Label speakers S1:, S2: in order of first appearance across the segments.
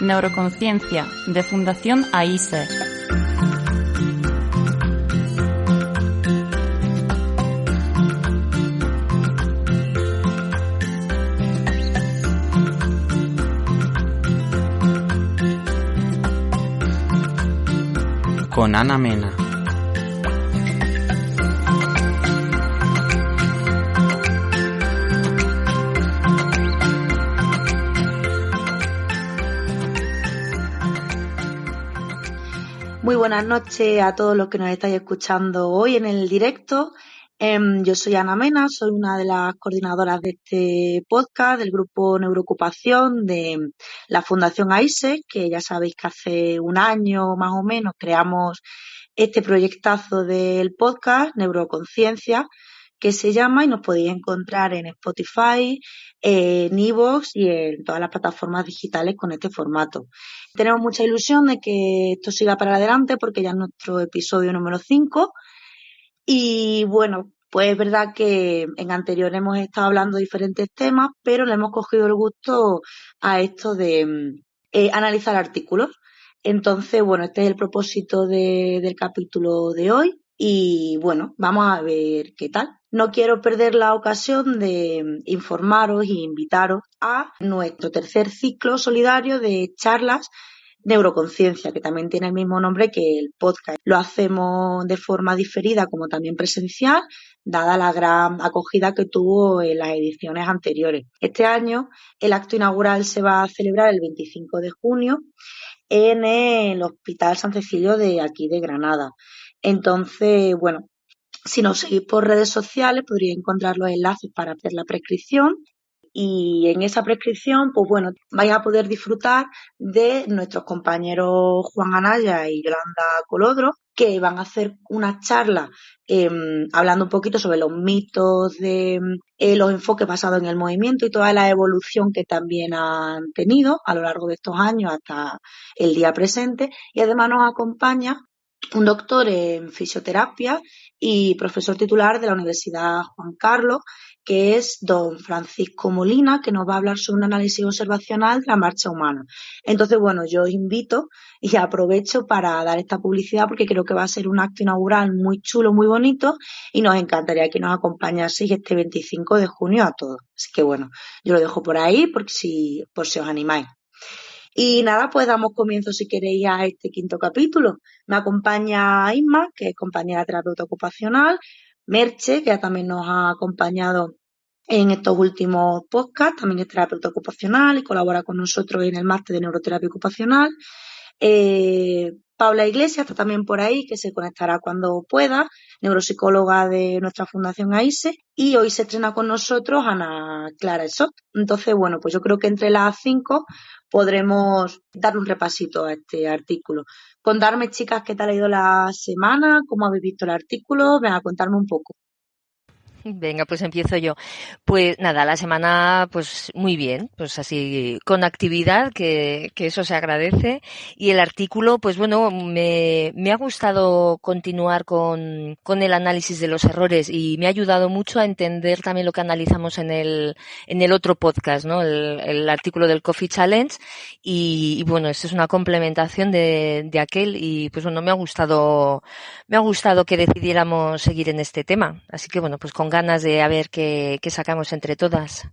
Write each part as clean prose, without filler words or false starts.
S1: Neuroconciencia, de Fundación AISE.
S2: Con Ana Mena.
S3: Muy buenas noches a todos los que nos estáis escuchando hoy en el directo. Yo soy Ana Mena, soy una de las coordinadoras de este podcast del grupo Neuroocupación de la Fundación AISE, que ya sabéis que hace un año más o menos creamos este proyectazo del podcast Neuroconciencia, que se llama, y nos podéis encontrar en Spotify, en iVoox y en todas las plataformas digitales con este formato. Tenemos mucha ilusión de que esto siga para adelante porque ya es nuestro episodio número 5 y bueno, pues es verdad que en anterior hemos estado hablando de diferentes temas, pero le hemos cogido el gusto a esto de analizar artículos. Entonces, bueno, este es el propósito del capítulo de hoy y bueno, vamos a ver qué tal. No quiero perder la ocasión de informaros y invitaros a nuestro tercer ciclo solidario de charlas Neuroconciencia, que también tiene el mismo nombre que el podcast. Lo hacemos de forma diferida como también presencial, dada la gran acogida que tuvo en las ediciones anteriores. Este año el acto inaugural se va a celebrar el 25 de junio en el Hospital San Cecilio de aquí de Granada. Entonces, bueno, si nos seguís por redes sociales podréis encontrar los enlaces para hacer la prescripción. Y en esa prescripción, pues bueno, vais a poder disfrutar de nuestros compañeros Juan Anaya y Yolanda Colodro, que van a hacer una charla hablando un poquito sobre los mitos de los enfoques basados en el movimiento y toda la evolución que también han tenido a lo largo de estos años hasta el día presente. Y además nos acompaña un doctor en fisioterapia y profesor titular de la Universidad Juan Carlos, que es don Francisco Molina, que nos va a hablar sobre un análisis observacional de la marcha humana. Entonces, bueno, yo os invito y aprovecho para dar esta publicidad porque creo que va a ser un acto inaugural muy chulo, muy bonito y nos encantaría que nos acompañaseis este 25 de junio a todos. Así que, bueno, yo lo dejo por ahí por si os animáis. Y nada, pues damos comienzo si queréis a este quinto capítulo. Me acompaña Isma, que es compañera terapeuta ocupacional, Merche, que ya también nos ha acompañado en estos últimos podcasts, también es terapeuta ocupacional y colabora con nosotros en el máster de neuroterapia ocupacional. Paula Iglesias está también por ahí, que se conectará cuando pueda, neuropsicóloga de nuestra Fundación AISE, y hoy se estrena con nosotros Ana Clara Esot. Entonces, bueno, pues yo creo que entre las 5 podremos dar un repasito a este artículo. Contarme, chicas, qué tal ha ido la semana, cómo habéis visto el artículo, venga, contarme un poco.
S4: Venga, pues empiezo yo. Pues nada, la semana pues muy bien, pues así con actividad, que eso se agradece. Y el artículo, pues bueno, me ha gustado continuar con el análisis de los errores y me ha ayudado mucho a entender también lo que analizamos en el otro podcast, ¿no? El artículo del Coffee Challenge y bueno, esto es una complementación de aquel y pues bueno, me ha gustado que decidiéramos seguir en este tema. Así que bueno, pues con ganas de a ver qué sacamos entre todas.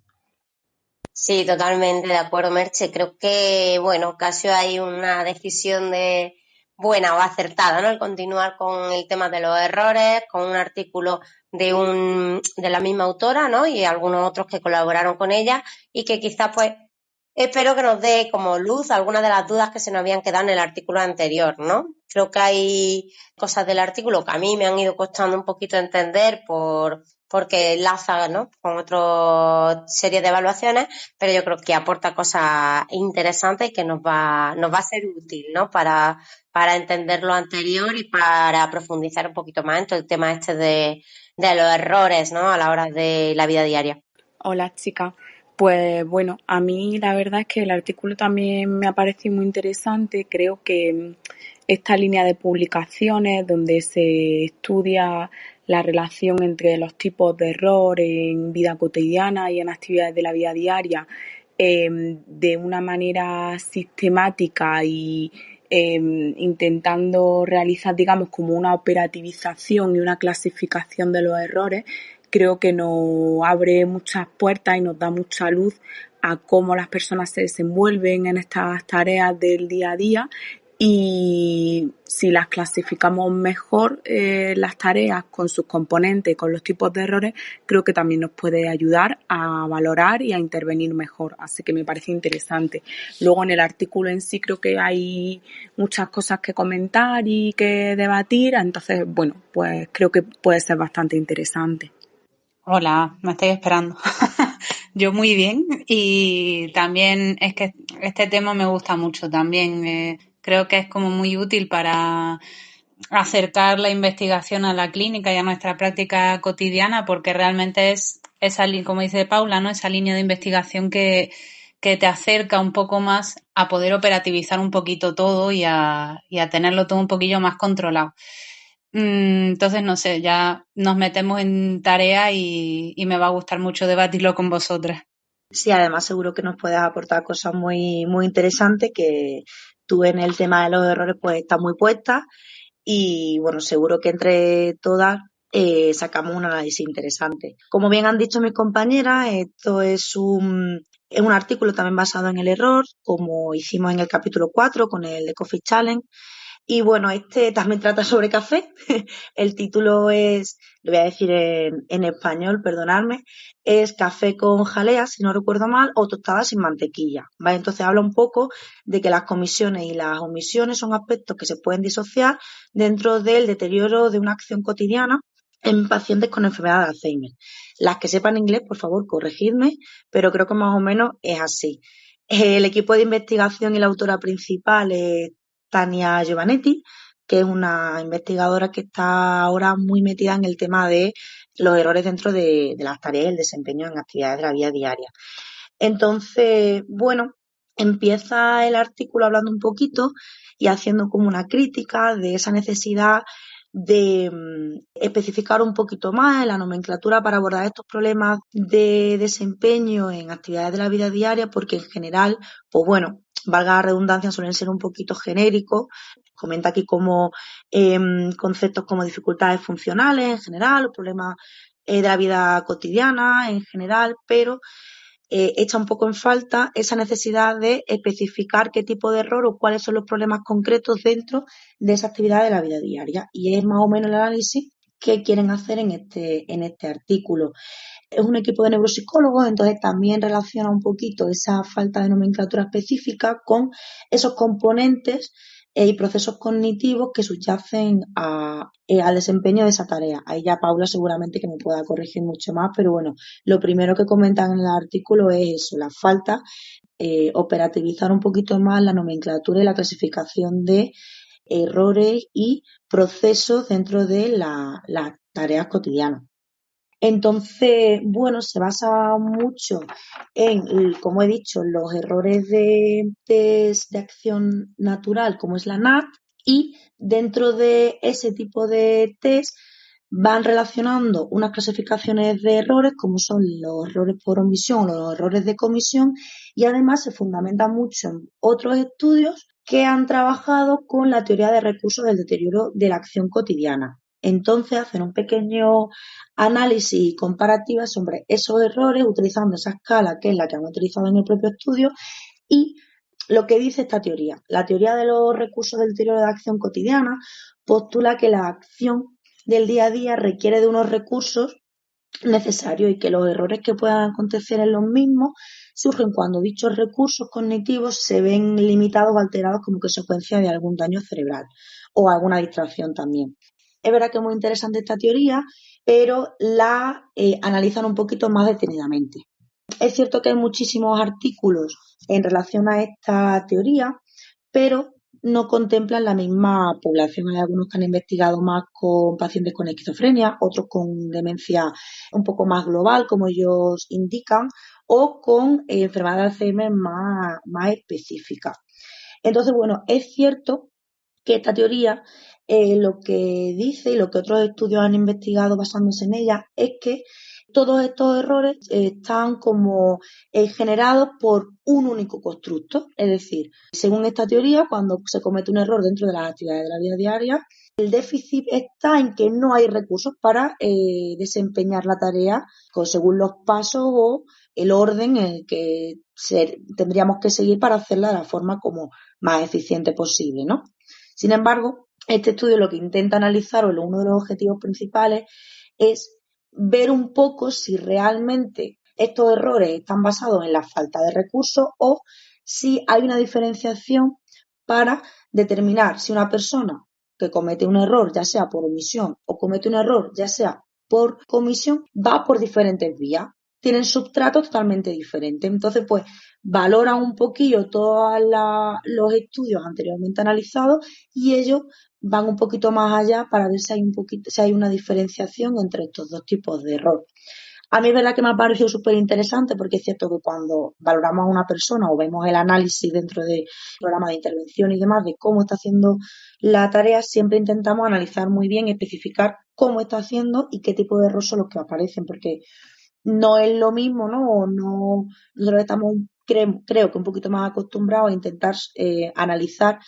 S5: Sí, totalmente de acuerdo, Merche. Creo que, bueno, casi hay una decisión de buena o acertada, ¿no? El continuar con el tema de los errores, con un artículo de la misma autora, ¿no? Y algunos otros que colaboraron con ella y que quizás, pues, espero que nos dé como luz algunas de las dudas que se nos habían quedado en el artículo anterior, ¿no? Creo que hay cosas del artículo que a mí me han ido costando un poquito entender porque enlaza, ¿no? Con otra serie de evaluaciones, pero yo creo que aporta cosas interesantes y que nos va a ser útil, ¿no? Para entender lo anterior y para profundizar un poquito más en todo el tema este de los errores, ¿no? A la hora de la vida diaria.
S6: Hola, chicas. Pues bueno, a mí la verdad es que el artículo también me ha parecido muy interesante. Creo que esta línea de publicaciones donde se estudia la relación entre los tipos de error en vida cotidiana y en actividades de la vida diaria de una manera sistemática y intentando realizar, digamos, como una operativización y una clasificación de los errores, creo que nos abre muchas puertas y nos da mucha luz a cómo las personas se desenvuelven en estas tareas del día a día, y si las clasificamos mejor, las tareas con sus componentes, con los tipos de errores, creo que también nos puede ayudar a valorar y a intervenir mejor. Así que me parece interesante. Luego, en el artículo en sí, creo que hay muchas cosas que comentar y que debatir. Entonces, bueno, pues creo que puede ser bastante interesante.
S2: Hola, me estáis esperando. Yo muy bien, y también es que este tema me gusta mucho también. Creo que es como muy útil para acercar la investigación a la clínica y a nuestra práctica cotidiana, porque realmente es esa, como dice Paula, ¿no? Esa línea de investigación que te acerca un poco más a poder operativizar un poquito todo y a tenerlo todo un poquillo más controlado. Entonces, no sé, ya nos metemos en tarea y me va a gustar mucho debatirlo con vosotras.
S3: Sí, además seguro que nos puedes aportar cosas muy, muy interesantes, que tú en el tema de los errores pues estás muy puesta, y bueno, seguro que entre todas sacamos un análisis interesante. Como bien han dicho mis compañeras, esto es un artículo también basado en el error, como hicimos en el capítulo 4 con el de Coffee Challenge. Y bueno, este también trata sobre café. El título es, lo voy a decir en español, perdonadme, es Café con jalea, si no recuerdo mal, o tostada sin mantequilla, ¿vale? Entonces habla un poco de que las comisiones y las omisiones son aspectos que se pueden disociar dentro del deterioro de una acción cotidiana en pacientes con enfermedad de Alzheimer. Las que sepan inglés, por favor, corregidme, pero creo que más o menos es así. El equipo de investigación y la autora principal es Tania Giovanetti, que es una investigadora que está ahora muy metida en el tema de los errores dentro de las tareas y el desempeño en actividades de la vida diaria. Entonces, bueno, empieza el artículo hablando un poquito y haciendo como una crítica de esa necesidad de especificar un poquito más en la nomenclatura para abordar estos problemas de desempeño en actividades de la vida diaria, porque en general, pues bueno, valga la redundancia, suelen ser un poquito genéricos. Comenta aquí como conceptos como dificultades funcionales en general, o problemas de la vida cotidiana en general, pero echa un poco en falta esa necesidad de especificar qué tipo de error o cuáles son los problemas concretos dentro de esa actividad de la vida diaria. Y es más o menos el análisis que quieren hacer en este artículo. Es un equipo de neuropsicólogos, entonces también relaciona un poquito esa falta de nomenclatura específica con esos componentes y procesos cognitivos que subyacen al desempeño de esa tarea. Ahí ya Paula seguramente que me pueda corregir mucho más, pero bueno, lo primero que comentan en el artículo es eso, la falta, operativizar un poquito más la nomenclatura y la clasificación de errores y procesos dentro de las tareas cotidianas. Entonces, bueno, se basa mucho en, como he dicho, los errores de test de acción natural, como es la NAT, y dentro de ese tipo de test van relacionando unas clasificaciones de errores, como son los errores por omisión o los errores de comisión, y además se fundamenta mucho en otros estudios que han trabajado con la teoría de recursos del deterioro de la acción cotidiana. Entonces hacen un pequeño análisis y comparativa sobre esos errores utilizando esa escala que es la que han utilizado en el propio estudio, y lo que dice esta teoría. La teoría de los recursos del deterioro de la acción cotidiana postula que la acción del día a día requiere de unos recursos necesarios y que los errores que puedan acontecer en los mismos surgen cuando dichos recursos cognitivos se ven limitados o alterados como consecuencia de algún daño cerebral o alguna distracción también. Es verdad que es muy interesante esta teoría, pero la analizan un poquito más detenidamente. Es cierto que hay muchísimos artículos en relación a esta teoría, pero no contemplan la misma población. Hay algunos que han investigado más con pacientes con esquizofrenia, otros con demencia un poco más global, como ellos indican, o con enfermedad de Alzheimer más específica. Entonces, bueno, es cierto que esta teoría lo que dice y lo que otros estudios han investigado basándose en ella es que Todos estos errores están como generados por un único constructo. Es decir, según esta teoría, cuando se comete un error dentro de las actividades de la vida diaria, el déficit está en que no hay recursos para desempeñar la tarea según los pasos o el orden en el que tendríamos que seguir para hacerla de la forma como más eficiente posible, ¿no? Sin embargo, este estudio lo que intenta analizar, o uno de los objetivos principales, es ver un poco si realmente estos errores están basados en la falta de recursos o si hay una diferenciación para determinar si una persona que comete un error, ya sea por omisión o comete un error, ya sea por comisión, va por diferentes vías. Tienen substratos totalmente diferentes. Entonces, pues, valora un poquillo todos los estudios anteriormente analizados y ellos van un poquito más allá para ver si hay una diferenciación entre estos dos tipos de error. A mí es verdad que me ha parecido súper interesante porque es cierto que cuando valoramos a una persona o vemos el análisis dentro del programa de intervención y demás de cómo está haciendo la tarea, siempre intentamos analizar muy bien, especificar cómo está haciendo y qué tipo de errores son los que aparecen, porque no es lo mismo, ¿no? O no, nosotros estamos, creo que un poquito más acostumbrados a intentar analizar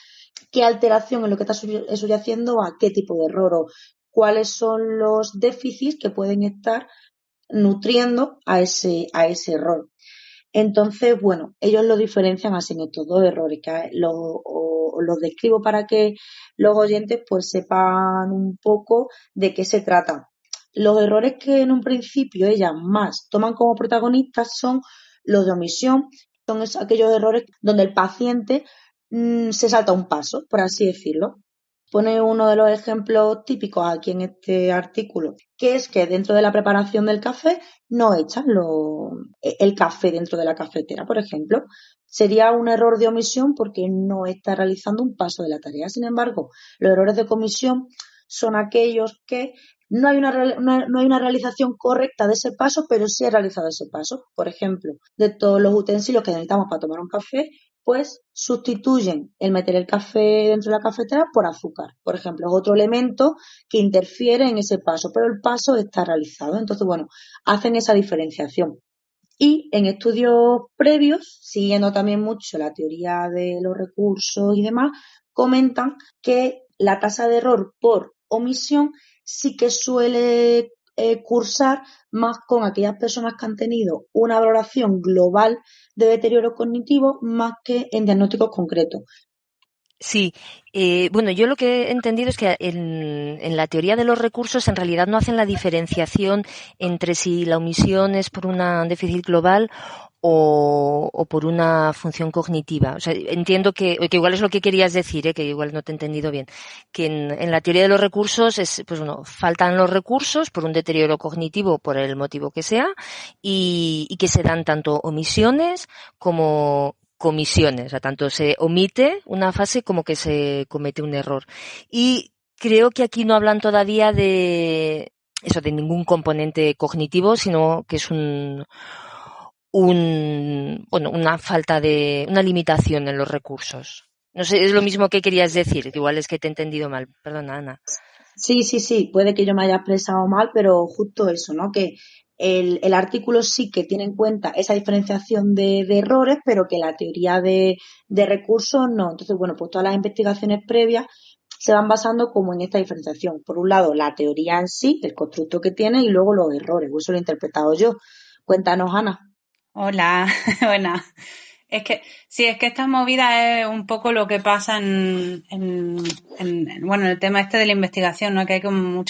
S3: qué alteración es lo que está subyaciendo a qué tipo de error o cuáles son los déficits que pueden estar nutriendo a ese error. Entonces, bueno, ellos lo diferencian así en estos dos errores, que los describo para que los oyentes pues sepan un poco de qué se trata. Los errores que en un principio ellas más toman como protagonistas son los de omisión, son aquellos errores donde el paciente se salta un paso, por así decirlo. Pone uno de los ejemplos típicos aquí en este artículo, que es que dentro de la preparación del café no echan el café dentro de la cafetera, por ejemplo. Sería un error de omisión porque no está realizando un paso de la tarea. Sin embargo, los errores de comisión son aquellos que no hay una realización correcta de ese paso, pero sí ha realizado ese paso. Por ejemplo, de todos los utensilios que necesitamos para tomar un café, pues sustituyen el meter el café dentro de la cafetera por azúcar. Por ejemplo, es otro elemento que interfiere en ese paso, pero el paso está realizado. Entonces, bueno, hacen esa diferenciación. Y en estudios previos, siguiendo también mucho la teoría de los recursos y demás, comentan que la tasa de error por omisión sí que suele cursar más con aquellas personas que han tenido una valoración global de deterioro cognitivo más que en diagnósticos concretos.
S4: Sí, bueno, yo lo que he entendido es que en la teoría de los recursos en realidad no hacen la diferenciación entre si la omisión es por un déficit global o por una función cognitiva. O sea, entiendo que igual es lo que querías decir, que igual no te he entendido bien, que en la teoría de los recursos es, pues bueno, faltan los recursos por un deterioro cognitivo, por el motivo que sea, y que se dan tanto omisiones como comisiones, o sea, tanto se omite una fase como que se comete un error. Y creo que aquí no hablan todavía de ningún componente cognitivo, sino que es una falta una limitación en los recursos. No sé, es lo mismo que querías decir, igual es que te he entendido mal. Perdona, Ana.
S3: Sí, puede que yo me haya expresado mal, pero justo eso, ¿no? Que el artículo sí que tiene en cuenta esa diferenciación de errores, pero que la teoría de recursos no. Entonces, bueno, pues todas las investigaciones previas se van basando como en esta diferenciación. Por un lado, la teoría en sí, el constructo que tiene, y luego los errores. Eso lo he interpretado yo. Cuéntanos, Ana.
S2: Hola, buenas. Es que esta movida es un poco lo que pasa en el tema este de la investigación, ¿no? Que hay como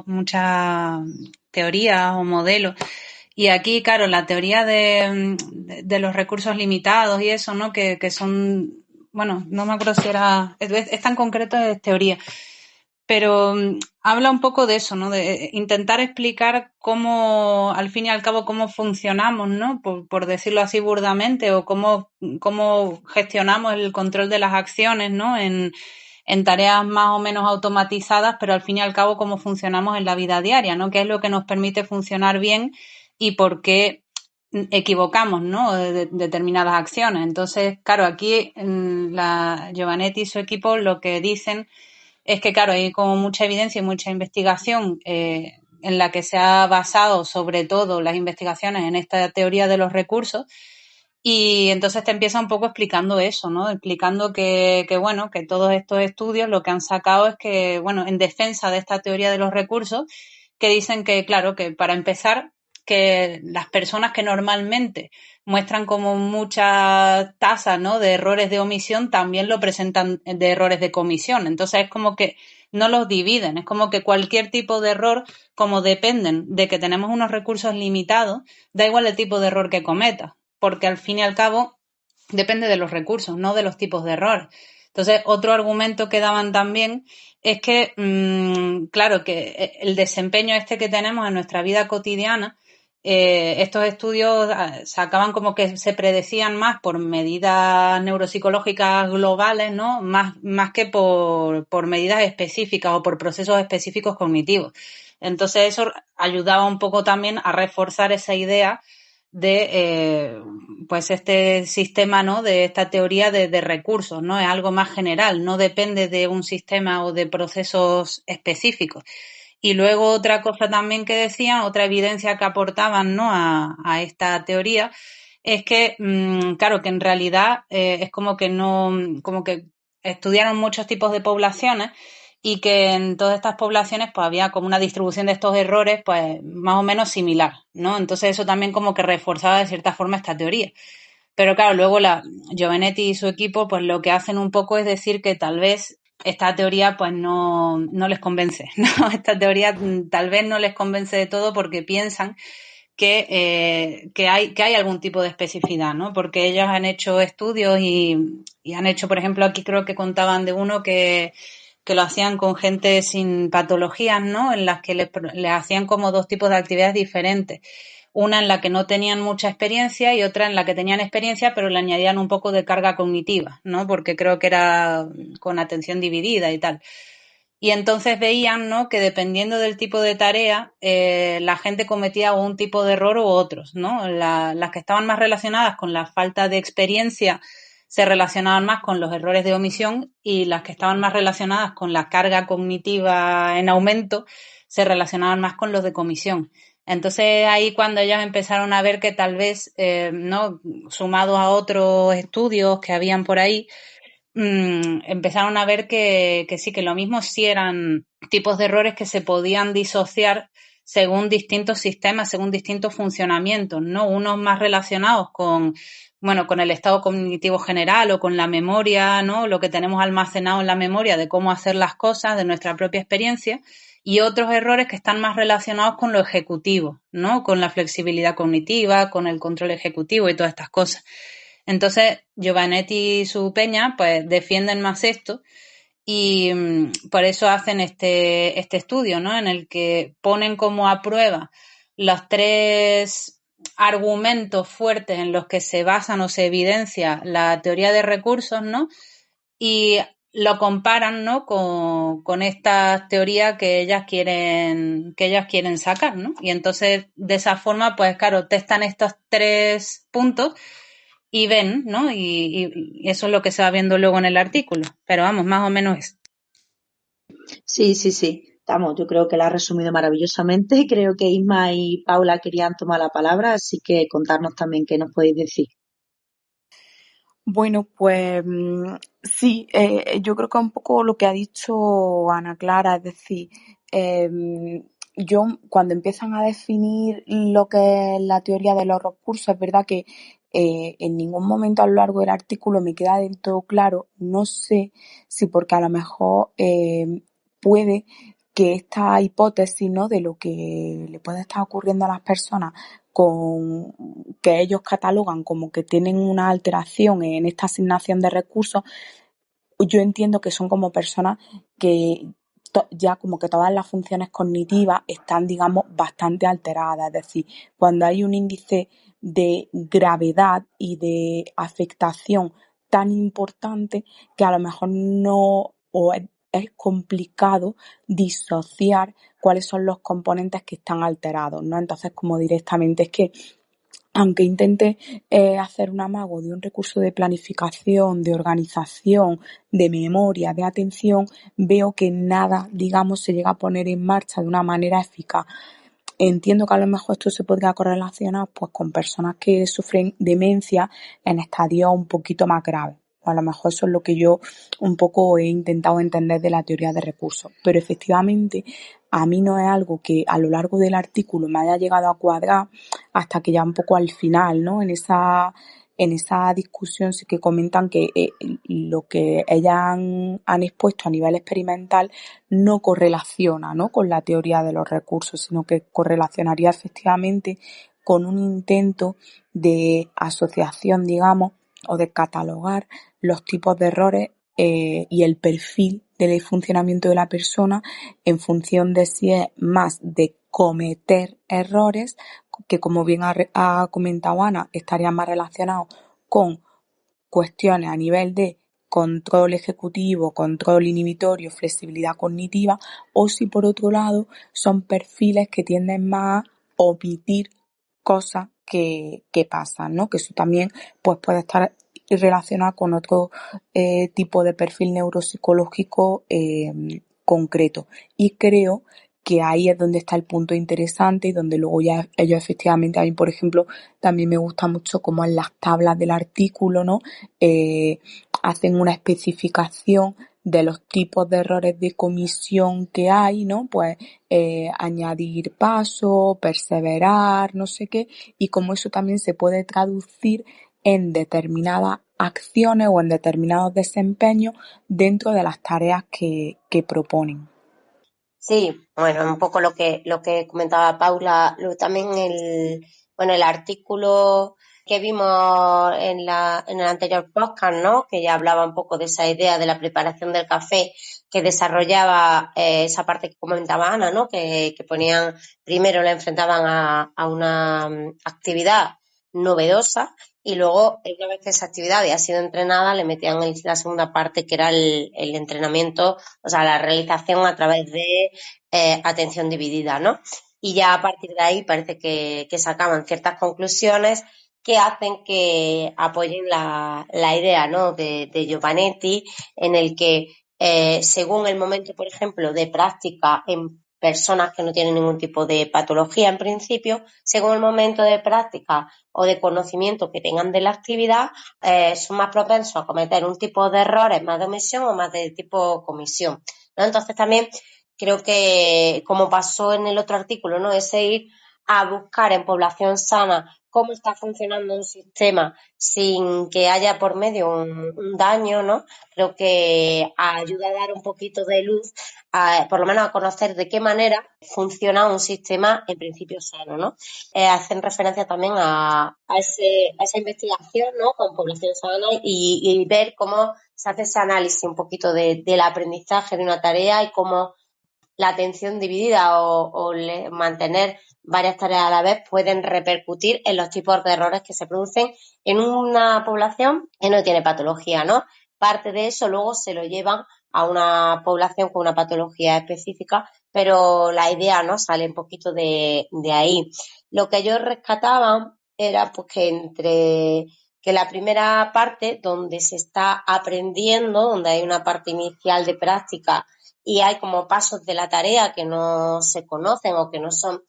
S2: muchas teorías o modelos. Y aquí, claro, la teoría de los recursos limitados y eso, ¿no? Que son, bueno, no me acuerdo si es tan concreto, es teoría. Pero habla un poco de eso, ¿no? De intentar explicar cómo, al fin y al cabo, cómo funcionamos, ¿no? Por decirlo así burdamente, o cómo gestionamos el control de las acciones, ¿no? En tareas más o menos automatizadas, pero al fin y al cabo cómo funcionamos en la vida diaria, ¿no? ¿Qué es lo que nos permite funcionar bien y por qué equivocamos, ¿no? Determinadas acciones. Entonces, claro, aquí la Giovannetti y su equipo lo que dicen es que, claro, hay como mucha evidencia y mucha investigación en la que se ha basado sobre todo las investigaciones en esta teoría de los recursos. Y entonces te empieza un poco explicando eso, ¿no? Explicando que bueno, que todos estos estudios lo que han sacado es que, bueno, en defensa de esta teoría de los recursos, que dicen que, claro, que para empezar, que las personas que normalmente muestran como muchas tasas, ¿no?, de errores de omisión, también lo presentan de errores de comisión. Entonces es como que no los dividen, es como que cualquier tipo de error, como dependen de que tenemos unos recursos limitados, da igual el tipo de error que cometas, porque al fin y al cabo depende de los recursos, no de los tipos de errores. Entonces, otro argumento que daban también es que, claro, que el desempeño este que tenemos en nuestra vida cotidiana, estos estudios sacaban como que se predecían más por medidas neuropsicológicas globales, ¿no? Más que por medidas específicas o por procesos específicos cognitivos. Entonces, eso ayudaba un poco también a reforzar esa idea de pues este sistema, ¿no?, de esta teoría de recursos, ¿no? Es algo más general, no depende de un sistema o de procesos específicos. Y luego otra cosa también que decían, otra evidencia que aportaban, ¿no?, a esta teoría, es que, claro, que en realidad es como que no, como que estudiaron muchos tipos de poblaciones y que en todas estas poblaciones pues había como una distribución de estos errores pues más o menos similar, ¿no? Entonces eso también como que reforzaba de cierta forma esta teoría. Pero claro, luego Giovanetti y su equipo pues lo que hacen un poco es decir que tal vez esta teoría pues no les convence, ¿no? Esta teoría tal vez no les convence de todo porque piensan que hay algún tipo de especificidad, ¿no? Porque ellos han hecho estudios y han hecho, por ejemplo, aquí creo que contaban de uno que lo hacían con gente sin patologías, ¿no? En las que les hacían como dos tipos de actividades diferentes. Una en la que no tenían mucha experiencia y otra en la que tenían experiencia, pero le añadían un poco de carga cognitiva, ¿no? Porque creo que era con atención dividida y tal. Y entonces veían, ¿no?, que dependiendo del tipo de tarea, la gente cometía un tipo de error u otros, ¿no? Las que estaban más relacionadas con la falta de experiencia se relacionaban más con los errores de omisión y las que estaban más relacionadas con la carga cognitiva en aumento se relacionaban más con los de comisión. Entonces ahí cuando ellos empezaron a ver que tal vez, ¿no?, sumados a otros estudios que habían por ahí, empezaron a ver que sí, que lo mismo sí eran tipos de errores que se podían disociar según distintos sistemas, según distintos funcionamientos, ¿no? Unos más relacionados con, bueno, con el estado cognitivo general o con la memoria, ¿no?, lo que tenemos almacenado en la memoria de cómo hacer las cosas, de nuestra propia experiencia, y otros errores que están más relacionados con lo ejecutivo, ¿no?, con la flexibilidad cognitiva, con el control ejecutivo y todas estas cosas. Entonces, Giovanetti y su peña pues defienden más esto y por eso hacen este estudio, ¿no?, en el que ponen como a prueba los tres argumentos fuertes en los que se basan o se evidencia la teoría de recursos, ¿no?, y lo comparan, ¿no?, con esta teoría que ellas quieren sacar, ¿no? Y entonces de esa forma pues claro, testan estos tres puntos y ven, ¿no? Y eso es lo que se va viendo luego en el artículo. Pero vamos, más o menos es.
S3: Sí, sí, sí. Vamos, yo creo que la ha resumido maravillosamente. Creo que Isma y Paula querían tomar la palabra, así que contarnos también qué nos podéis decir.
S6: Bueno, pues sí, yo creo que un poco lo que ha dicho Ana Clara, es decir, yo cuando empiezan a definir lo que es la teoría de los recursos, es verdad que en ningún momento a lo largo del artículo me queda del todo claro, no sé si porque a lo mejor puede que esta hipótesis, ¿no?, de lo que le puede estar ocurriendo a las personas con que ellos catalogan como que tienen una alteración en esta asignación de recursos, yo entiendo que son como personas que ya como que todas las funciones cognitivas están, digamos, bastante alteradas. Es decir, cuando hay un índice de gravedad y de afectación tan importante que a lo mejor no, o es complicado disociar cuáles son los componentes que están alterados, ¿no? Entonces, como directamente es que aunque intente hacer un amago de un recurso de planificación, de organización, de memoria, de atención, veo que nada, digamos, se llega a poner en marcha de una manera eficaz. Entiendo que a lo mejor esto se podría correlacionar pues con personas que sufren demencia en estadios un poquito más graves. A lo mejor eso es lo que yo un poco he intentado entender de la teoría de recursos. Pero efectivamente a mí no es algo que a lo largo del artículo me haya llegado a cuadrar hasta que ya un poco al final, ¿no? En esa discusión sí que comentan que lo que ellas han expuesto a nivel experimental no correlaciona, ¿no?, con la teoría de los recursos, sino que correlacionaría efectivamente con un intento de asociación, digamos, o de catalogar los tipos de errores y el perfil del funcionamiento de la persona en función de si es más de cometer errores, que como bien ha comentado Ana, estarían más relacionados con cuestiones a nivel de control ejecutivo, control inhibitorio, flexibilidad cognitiva, o si por otro lado son perfiles que tienden más a omitir cosas que pasan, ¿no? Que eso también pues puede estar relacionado con otro tipo de perfil neuropsicológico concreto. Y creo que ahí es donde está el punto interesante y donde luego ya ellos efectivamente, a mí por ejemplo también me gusta mucho como en las tablas del artículo, ¿no? Hacen una especificación de los tipos de errores de comisión que hay, ¿no? Pues añadir paso, perseverar, no sé qué, y cómo eso también se puede traducir en determinadas acciones o en determinados desempeños dentro de las tareas que proponen.
S5: Sí, bueno, un poco lo que comentaba Paula, luego también el artículo que vimos en el anterior podcast, ¿no? Que ya hablaba un poco de esa idea de la preparación del café, que desarrollaba esa parte que comentaba Ana, ¿no? Que ponían, primero le enfrentaban a una actividad novedosa y luego, una vez que esa actividad había sido entrenada, le metían la segunda parte, que era el entrenamiento, o sea, la realización a través de atención dividida, ¿no? Y ya a partir de ahí parece que sacaban ciertas conclusiones que hacen que apoyen la idea, ¿no?, de Giovannetti, en el que según el momento, por ejemplo, de práctica en personas que no tienen ningún tipo de patología en principio, según el momento de práctica o de conocimiento que tengan de la actividad, son más propensos a cometer un tipo de errores más de omisión o más de tipo comisión, ¿no? Entonces también creo que, como pasó en el otro artículo, ¿no?, ese ir a buscar en población sana cómo está funcionando un sistema sin que haya por medio un daño, ¿no? Creo que ayuda a dar un poquito de luz, por lo menos a conocer de qué manera funciona un sistema en principio sano, ¿no? Hacen referencia también a esa investigación, ¿no?, con población sana y ver cómo se hace ese análisis un poquito del aprendizaje de una tarea y cómo la atención dividida o mantener varias tareas a la vez pueden repercutir en los tipos de errores que se producen en una población que no tiene patología, ¿no? Parte de eso luego se lo llevan a una población con una patología específica, pero la idea, ¿no?, sale un poquito de ahí. Lo que ellos rescataban era pues que la primera parte, donde se está aprendiendo, donde hay una parte inicial de práctica y hay como pasos de la tarea que no se conocen o que no son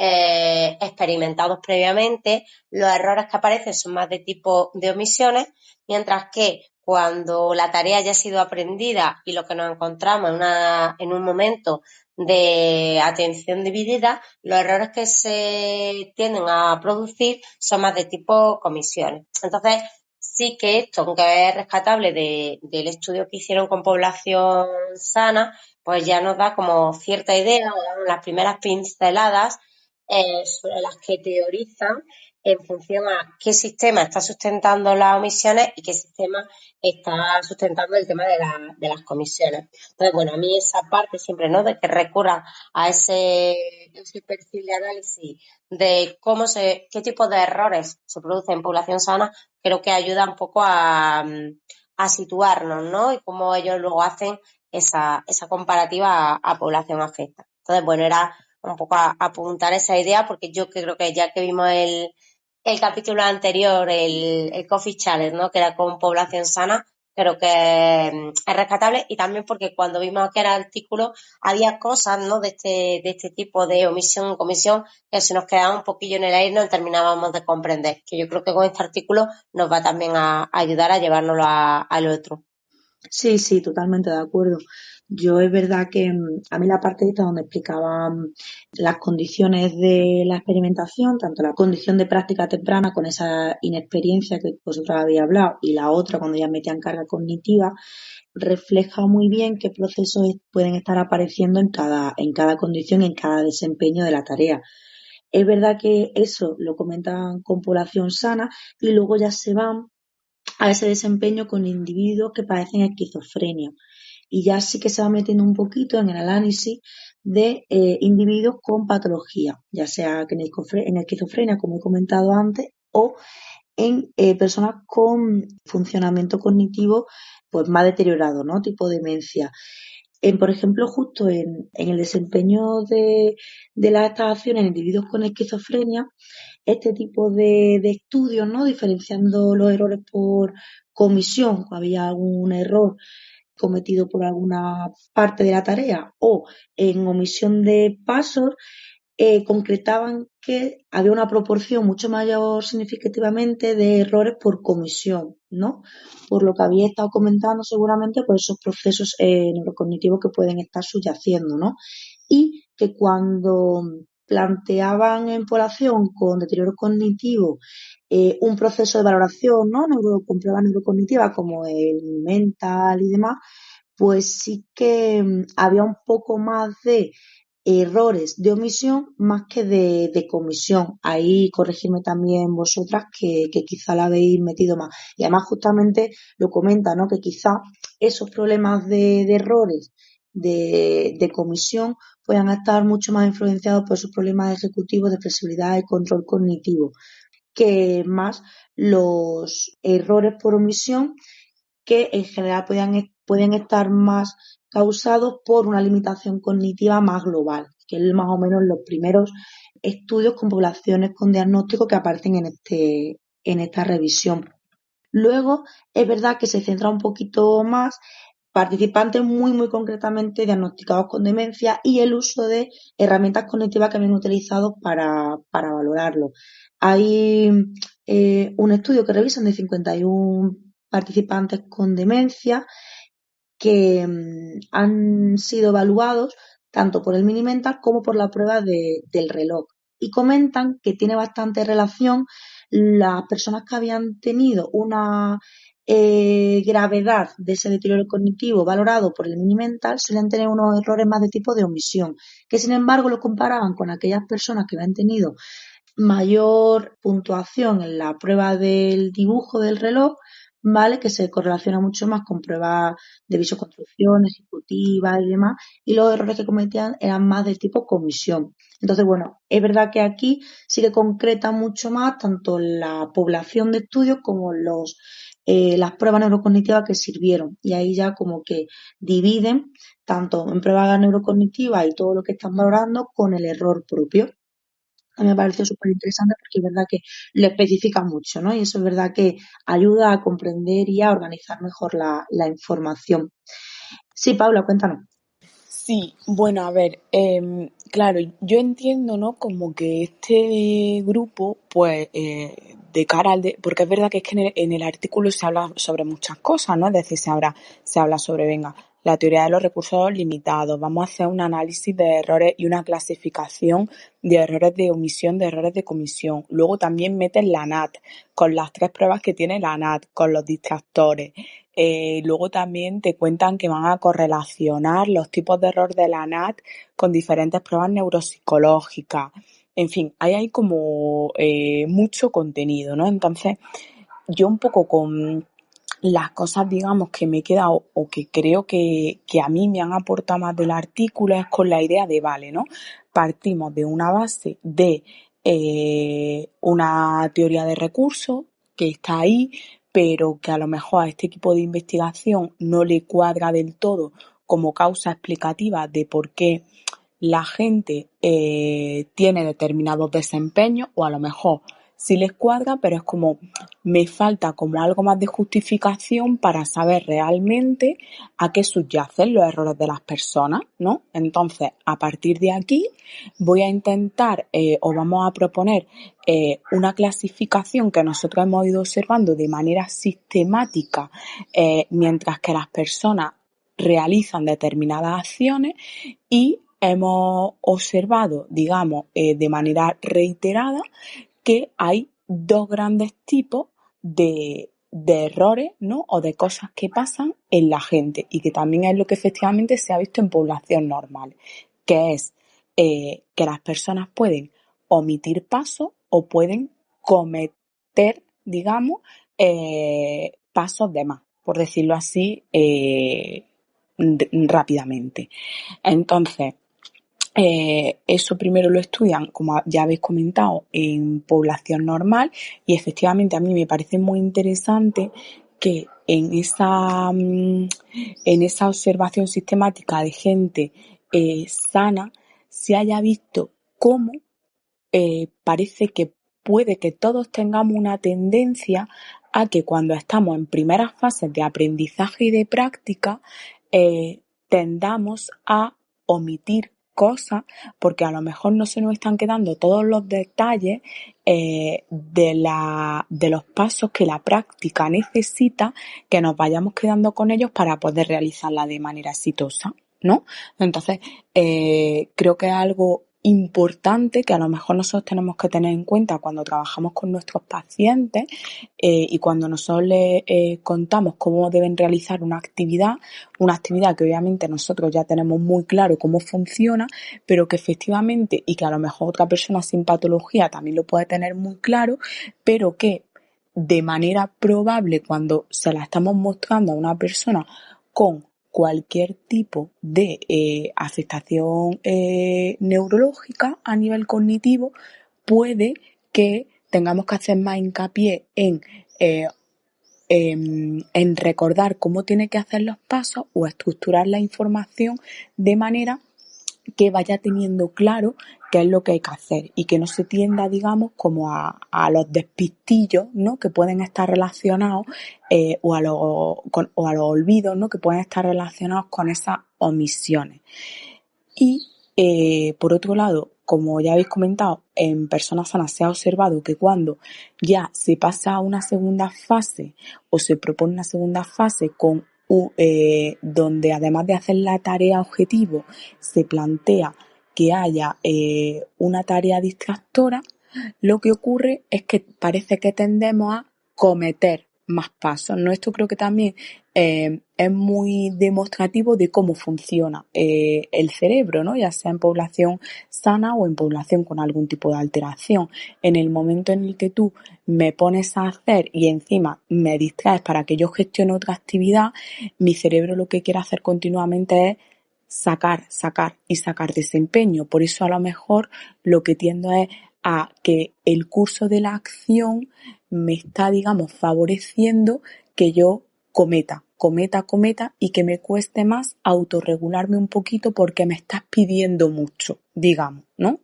S5: experimentados previamente, los errores que aparecen son más de tipo de omisiones, mientras que cuando la tarea ya ha sido aprendida y lo que nos encontramos en un momento de atención dividida, los errores que se tienden a producir son más de tipo comisiones. Entonces, sí que esto, aunque es rescatable del estudio que hicieron con población sana, pues ya nos da como cierta idea, o las primeras pinceladas sobre las que teorizan en función a qué sistema está sustentando las omisiones y qué sistema está sustentando el tema de las comisiones. Entonces, bueno, a mí esa parte siempre, ¿no?, de que recurran a ese perfil de análisis de qué tipo de errores se producen en población sana, creo que ayuda un poco a situarnos, ¿no?, y cómo ellos luego hacen esa comparativa a población afecta. Entonces, bueno, era un poco a apuntar esa idea, porque yo creo que ya que vimos el capítulo anterior, el Coffee Challenge, ¿no? Que era con población sana, creo que es rescatable, y también porque cuando vimos que era artículo había cosas, ¿no? De este tipo de omisión y comisión que se nos quedaba un poquillo en el aire y no terminábamos de comprender, que yo creo que con este artículo nos va también a ayudar a llevárnoslo al otro.
S3: Sí, sí, totalmente de acuerdo. Yo es verdad que a mí la parte esta donde explicaba las condiciones de la experimentación, tanto la condición de práctica temprana con esa inexperiencia que vosotros habéis hablado y la otra cuando ya metían carga cognitiva, refleja muy bien qué procesos pueden estar apareciendo en cada condición, en cada desempeño de la tarea. Es verdad que eso lo comentan con población sana y luego ya se van a ese desempeño con individuos que padecen esquizofrenia. Y ya sí que se va metiendo un poquito en el análisis de individuos con patología, ya sea que en esquizofrenia, como he comentado antes, o en personas con funcionamiento cognitivo pues más deteriorado, ¿no? Tipo demencia. Por ejemplo, justo en el desempeño de estas acciones en individuos con esquizofrenia, este tipo de estudios, ¿no? Diferenciando los errores por comisión, había algún error cometido por alguna parte de la tarea o en omisión de pasos, concretaban que había una proporción mucho mayor significativamente de errores por comisión, ¿no? Por lo que había estado comentando seguramente por esos procesos neurocognitivos que pueden estar subyaciendo, ¿no? Y que cuando planteaban en población con deterioro cognitivo un proceso de valoración, ¿no? Con pruebas neurocognitivas como el mental y demás, pues sí que había un poco más de errores de omisión más que de comisión. Ahí corregidme también vosotras que quizá la habéis metido más. Y además justamente lo comenta, ¿no? Que quizá esos problemas de errores de comisión puedan estar mucho más influenciados por esos problemas ejecutivos de flexibilidad y control cognitivo, que más los errores por omisión que en general pueden estar más causados por una limitación cognitiva más global, que es más o menos los primeros estudios con poblaciones con diagnóstico que aparecen en esta revisión. Luego, es verdad que se centra un poquito más participantes muy, muy concretamente diagnosticados con demencia y el uso de herramientas cognitivas que habían utilizado para valorarlo. Hay un estudio que revisan de 51 participantes con demencia que han sido evaluados tanto por el Mini-Mental como por la prueba del reloj. Y comentan que tiene bastante relación las personas que habían tenido una gravedad de ese deterioro cognitivo valorado por el Mini-Mental suelen tener unos errores más de tipo de omisión, que sin embargo lo comparaban con aquellas personas que habían tenido mayor puntuación en la prueba del dibujo del reloj, ¿vale? Que se correlaciona mucho más con pruebas de visoconstrucción, ejecutiva y demás, y los errores que cometían eran más de tipo comisión. Entonces, bueno, es verdad que aquí sí que concreta mucho más tanto la población de estudios como las pruebas neurocognitivas que sirvieron. Y ahí ya como que dividen tanto en pruebas neurocognitivas y todo lo que están valorando con el error propio. A mí me pareció súper interesante porque es verdad que lo especifica mucho, ¿no? Y eso es verdad que ayuda a comprender y a organizar mejor la información. Sí, Paula, cuéntanos.
S6: Sí, bueno, a ver, claro, yo entiendo, ¿no? Como que este grupo, pues, de cara porque es verdad que es que en el artículo se habla sobre muchas cosas, ¿no? Es decir, se habla sobre, venga, la teoría de los recursos limitados, vamos a hacer un análisis de errores y una clasificación de errores de omisión, de errores de comisión. Luego también meten la NAT, con las 3 pruebas que tiene la NAT, con los distractores. Luego también te cuentan que van a correlacionar los tipos de error de la NAT con diferentes pruebas neuropsicológicas. En fin, ahí hay como mucho contenido, ¿no? Entonces, yo un poco con las cosas, digamos, que me he quedado o que creo que a mí me han aportado más del artículo es con la idea de, vale, ¿no? Partimos de una base de una teoría de recursos que está ahí, pero que a lo mejor a este equipo de investigación no le cuadra del todo como causa explicativa de por qué la gente tiene determinados desempeños, o a lo mejor sí les cuadra, pero es como, me falta como algo más de justificación para saber realmente a qué subyacen los errores de las personas, ¿no? Entonces, a partir de aquí, voy a intentar o vamos a proponer una clasificación que nosotros hemos ido observando de manera sistemática mientras que las personas realizan determinadas acciones y hemos observado, digamos, de manera reiterada que hay dos grandes tipos de errores, ¿no? O de cosas que pasan en la gente y que también es lo que efectivamente se ha visto en población normal, que es que las personas pueden omitir pasos o pueden cometer, digamos, pasos de más, por decirlo así, rápidamente. Entonces, eso primero lo estudian, como ya habéis comentado, en población normal y efectivamente a mí me parece muy interesante que en esa observación sistemática de gente sana se haya visto cómo parece que puede que todos tengamos una tendencia a que cuando estamos en primeras fases de aprendizaje y de práctica tendamos a omitir cosas porque a lo mejor no se nos están quedando todos los detalles de los pasos que la práctica necesita, que nos vayamos quedando con ellos para poder realizarla de manera exitosa, ¿no? Entonces, creo que es algo importante que a lo mejor nosotros tenemos que tener en cuenta cuando trabajamos con nuestros pacientes y cuando nosotros les contamos cómo deben realizar una actividad que obviamente nosotros ya tenemos muy claro cómo funciona, pero que efectivamente, y que a lo mejor otra persona sin patología también lo puede tener muy claro, pero que de manera probable cuando se la estamos mostrando a una persona con cualquier tipo de afectación neurológica a nivel cognitivo, puede que tengamos que hacer más hincapié en recordar cómo tiene que hacer los pasos o estructurar la información de manera que vaya teniendo claro qué es lo que hay que hacer y que no se tienda, digamos, como a los despistillos, ¿no? Que pueden estar relacionados o a los olvidos, ¿no? Que pueden estar relacionados con esas omisiones. Y por otro lado, como ya habéis comentado, en personas sanas se ha observado que cuando ya se pasa a una segunda fase o se propone una segunda fase con donde además de hacer la tarea objetivo se plantea que haya una tarea distractora, lo que ocurre es que parece que tendemos a cometer más pasos, ¿no? Esto creo que también es muy demostrativo de cómo funciona el cerebro, ¿no? Ya sea en población sana o en población con algún tipo de alteración. En el momento en el que tú me pones a hacer y encima me distraes para que yo gestione otra actividad, mi cerebro lo que quiere hacer continuamente es sacar desempeño. Por eso a lo mejor lo que tiendo es a que el curso de la acción me está, digamos, favoreciendo que yo cometa y que me cueste más autorregularme un poquito porque me estás pidiendo mucho, digamos, ¿no?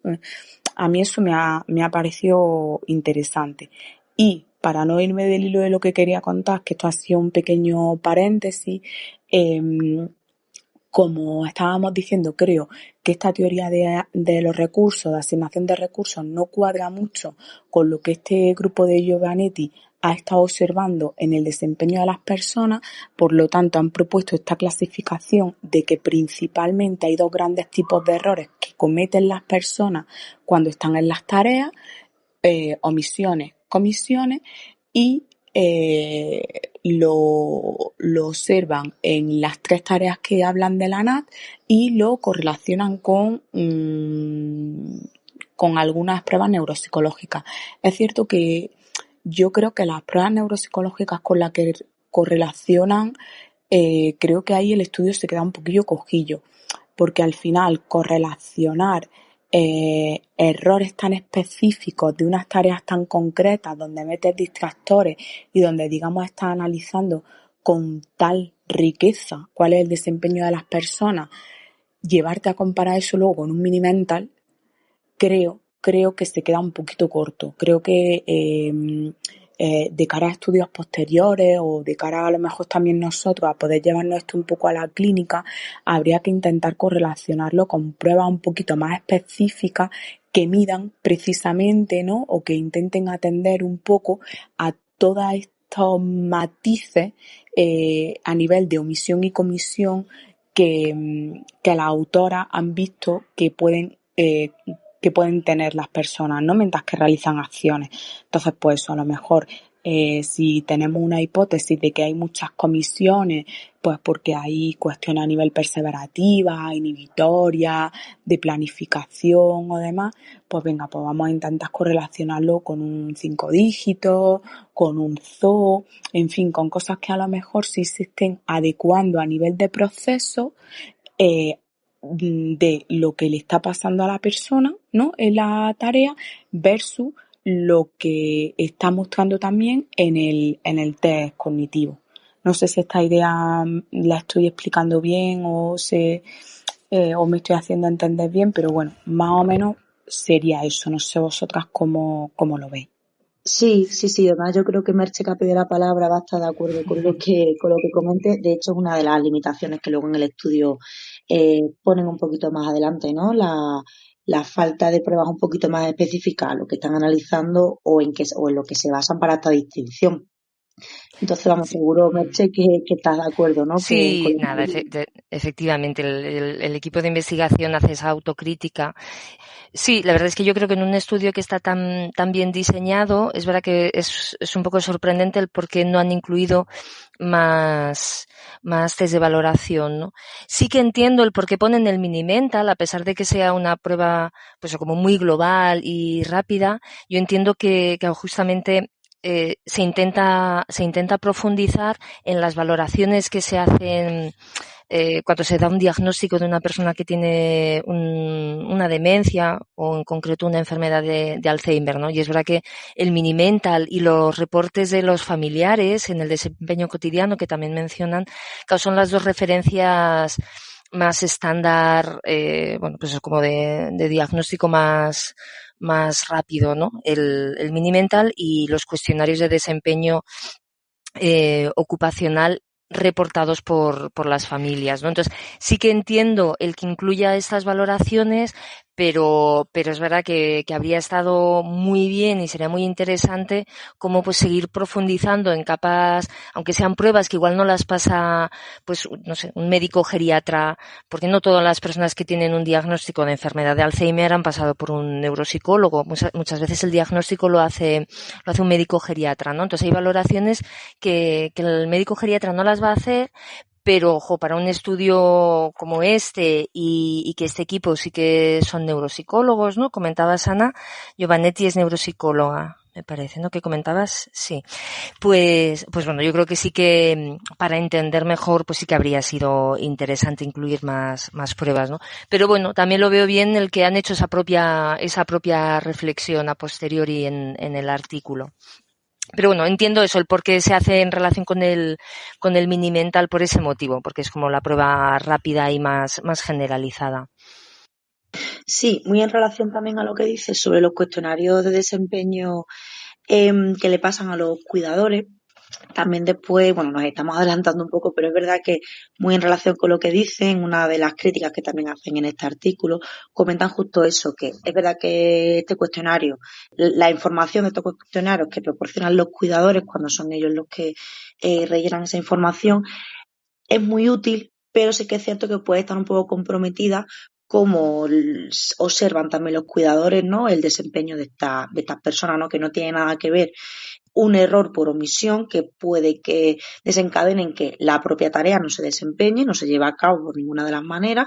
S6: A mí eso me ha parecido interesante. Y para no irme del hilo de lo que quería contar, que esto ha sido un pequeño paréntesis, como estábamos diciendo, creo que esta teoría de los recursos, de asignación de recursos, no cuadra mucho con lo que este grupo de Giovannetti ha estado observando en el desempeño de las personas. Por lo tanto, han propuesto esta clasificación de que principalmente hay dos grandes tipos de errores que cometen las personas cuando están en las tareas, omisiones, comisiones, y lo observan en las tres tareas que hablan de la NAT y lo correlacionan con algunas pruebas neuropsicológicas. Es cierto que yo creo que las pruebas neuropsicológicas con las que correlacionan, creo que ahí el estudio se queda un poquillo cojillo, porque al final correlacionar errores tan específicos de unas tareas tan concretas donde metes distractores y donde, digamos, estás analizando con tal riqueza cuál es el desempeño de las personas, llevarte a comparar eso luego con un mini mental, creo creo que se queda un poquito corto. Creo que de cara a estudios posteriores o de cara a lo mejor también nosotros a poder llevarnos esto un poco a la clínica, habría que intentar correlacionarlo con pruebas un poquito más específicas que midan precisamente, ¿no? O que intenten atender un poco a todos estos matices a nivel de omisión y comisión que las autoras han visto que pueden tener las personas, ¿no? Mientras que realizan acciones. Entonces, pues eso, a lo mejor si tenemos una hipótesis de que hay muchas comisiones, pues porque hay cuestiones a nivel perseverativa, inhibitoria, de planificación o demás, pues venga, pues vamos a intentar correlacionarlo con un 5 dígitos, con un zoo, en fin, con cosas que a lo mejor sí se estén adecuando a nivel de proceso de lo que le está pasando a la persona, ¿no? En la tarea versus lo que está mostrando también en el test cognitivo. No sé si esta idea la estoy explicando bien o me estoy haciendo entender bien, pero bueno, más o menos sería eso. No sé vosotras cómo lo veis.
S3: Sí, además yo creo que Merche, que ha pedido la palabra, va a estar de acuerdo con lo que comente. De hecho, es una de las limitaciones que luego en el estudio ponen un poquito más adelante, ¿no? La falta de pruebas un poquito más específicas a lo que están analizando o en lo que se basan para esta distinción. Entonces, vamos, seguro, Merche, que estás de acuerdo, ¿no?
S4: Sí, nada, efectivamente, el equipo de investigación hace esa autocrítica. Sí, la verdad es que yo creo que en un estudio que está tan bien diseñado, es verdad que es un poco sorprendente el por qué no han incluido más test de valoración, ¿no? Sí que entiendo el por qué ponen el Mini-Mental, a pesar de que sea una prueba, pues como muy global y rápida. Yo entiendo que justamente se intenta profundizar en las valoraciones que se hacen cuando se da un diagnóstico de una persona que tiene una demencia o en concreto una enfermedad de Alzheimer, ¿no? Y es verdad que el Mini-Mental y los reportes de los familiares en el desempeño cotidiano que también mencionan, son las dos referencias más estándar, bueno, pues es como de diagnóstico más rápido, ¿no? El Mini-Mental y los cuestionarios de desempeño ocupacional reportados por las familias, ¿no? Entonces, sí que entiendo el que incluya estas valoraciones, pero es verdad que habría estado muy bien y sería muy interesante cómo pues seguir profundizando en capas, aunque sean pruebas que igual no las pasa, pues no sé, un médico geriatra, porque no todas las personas que tienen un diagnóstico de enfermedad de Alzheimer han pasado por un neuropsicólogo. Muchas veces el diagnóstico lo hace un médico geriatra, ¿no? Entonces hay valoraciones que el médico geriatra no las va a hacer, pero ojo, para un estudio como este y que este equipo sí que son neuropsicólogos, ¿no? Comentabas, Ana, Giovannetti es neuropsicóloga, me parece, ¿no? Que comentabas, sí. Pues bueno, yo creo que sí que para entender mejor, pues sí que habría sido interesante incluir más pruebas, ¿no? Pero bueno, también lo veo bien el que han hecho esa propia reflexión a posteriori en el artículo. Pero bueno, entiendo eso, el por qué se hace en relación con el Mini-Mental por ese motivo, porque es como la prueba rápida y más generalizada.
S3: Sí, muy en relación también a lo que dices sobre los cuestionarios de desempeño que le pasan a los cuidadores. También después, bueno, nos estamos adelantando un poco, pero es verdad que muy en relación con lo que dicen, una de las críticas que también hacen en este artículo, comentan justo eso, que es verdad que este cuestionario, la información de estos cuestionarios que proporcionan los cuidadores cuando son ellos los que rellenan esa información, es muy útil, pero sí que es cierto que puede estar un poco comprometida como observan también los cuidadores, ¿no? El desempeño de estas personas, ¿no? Que no tiene nada que ver un error por omisión que puede que desencadene en que la propia tarea no se desempeñe, no se lleve a cabo por ninguna de las maneras.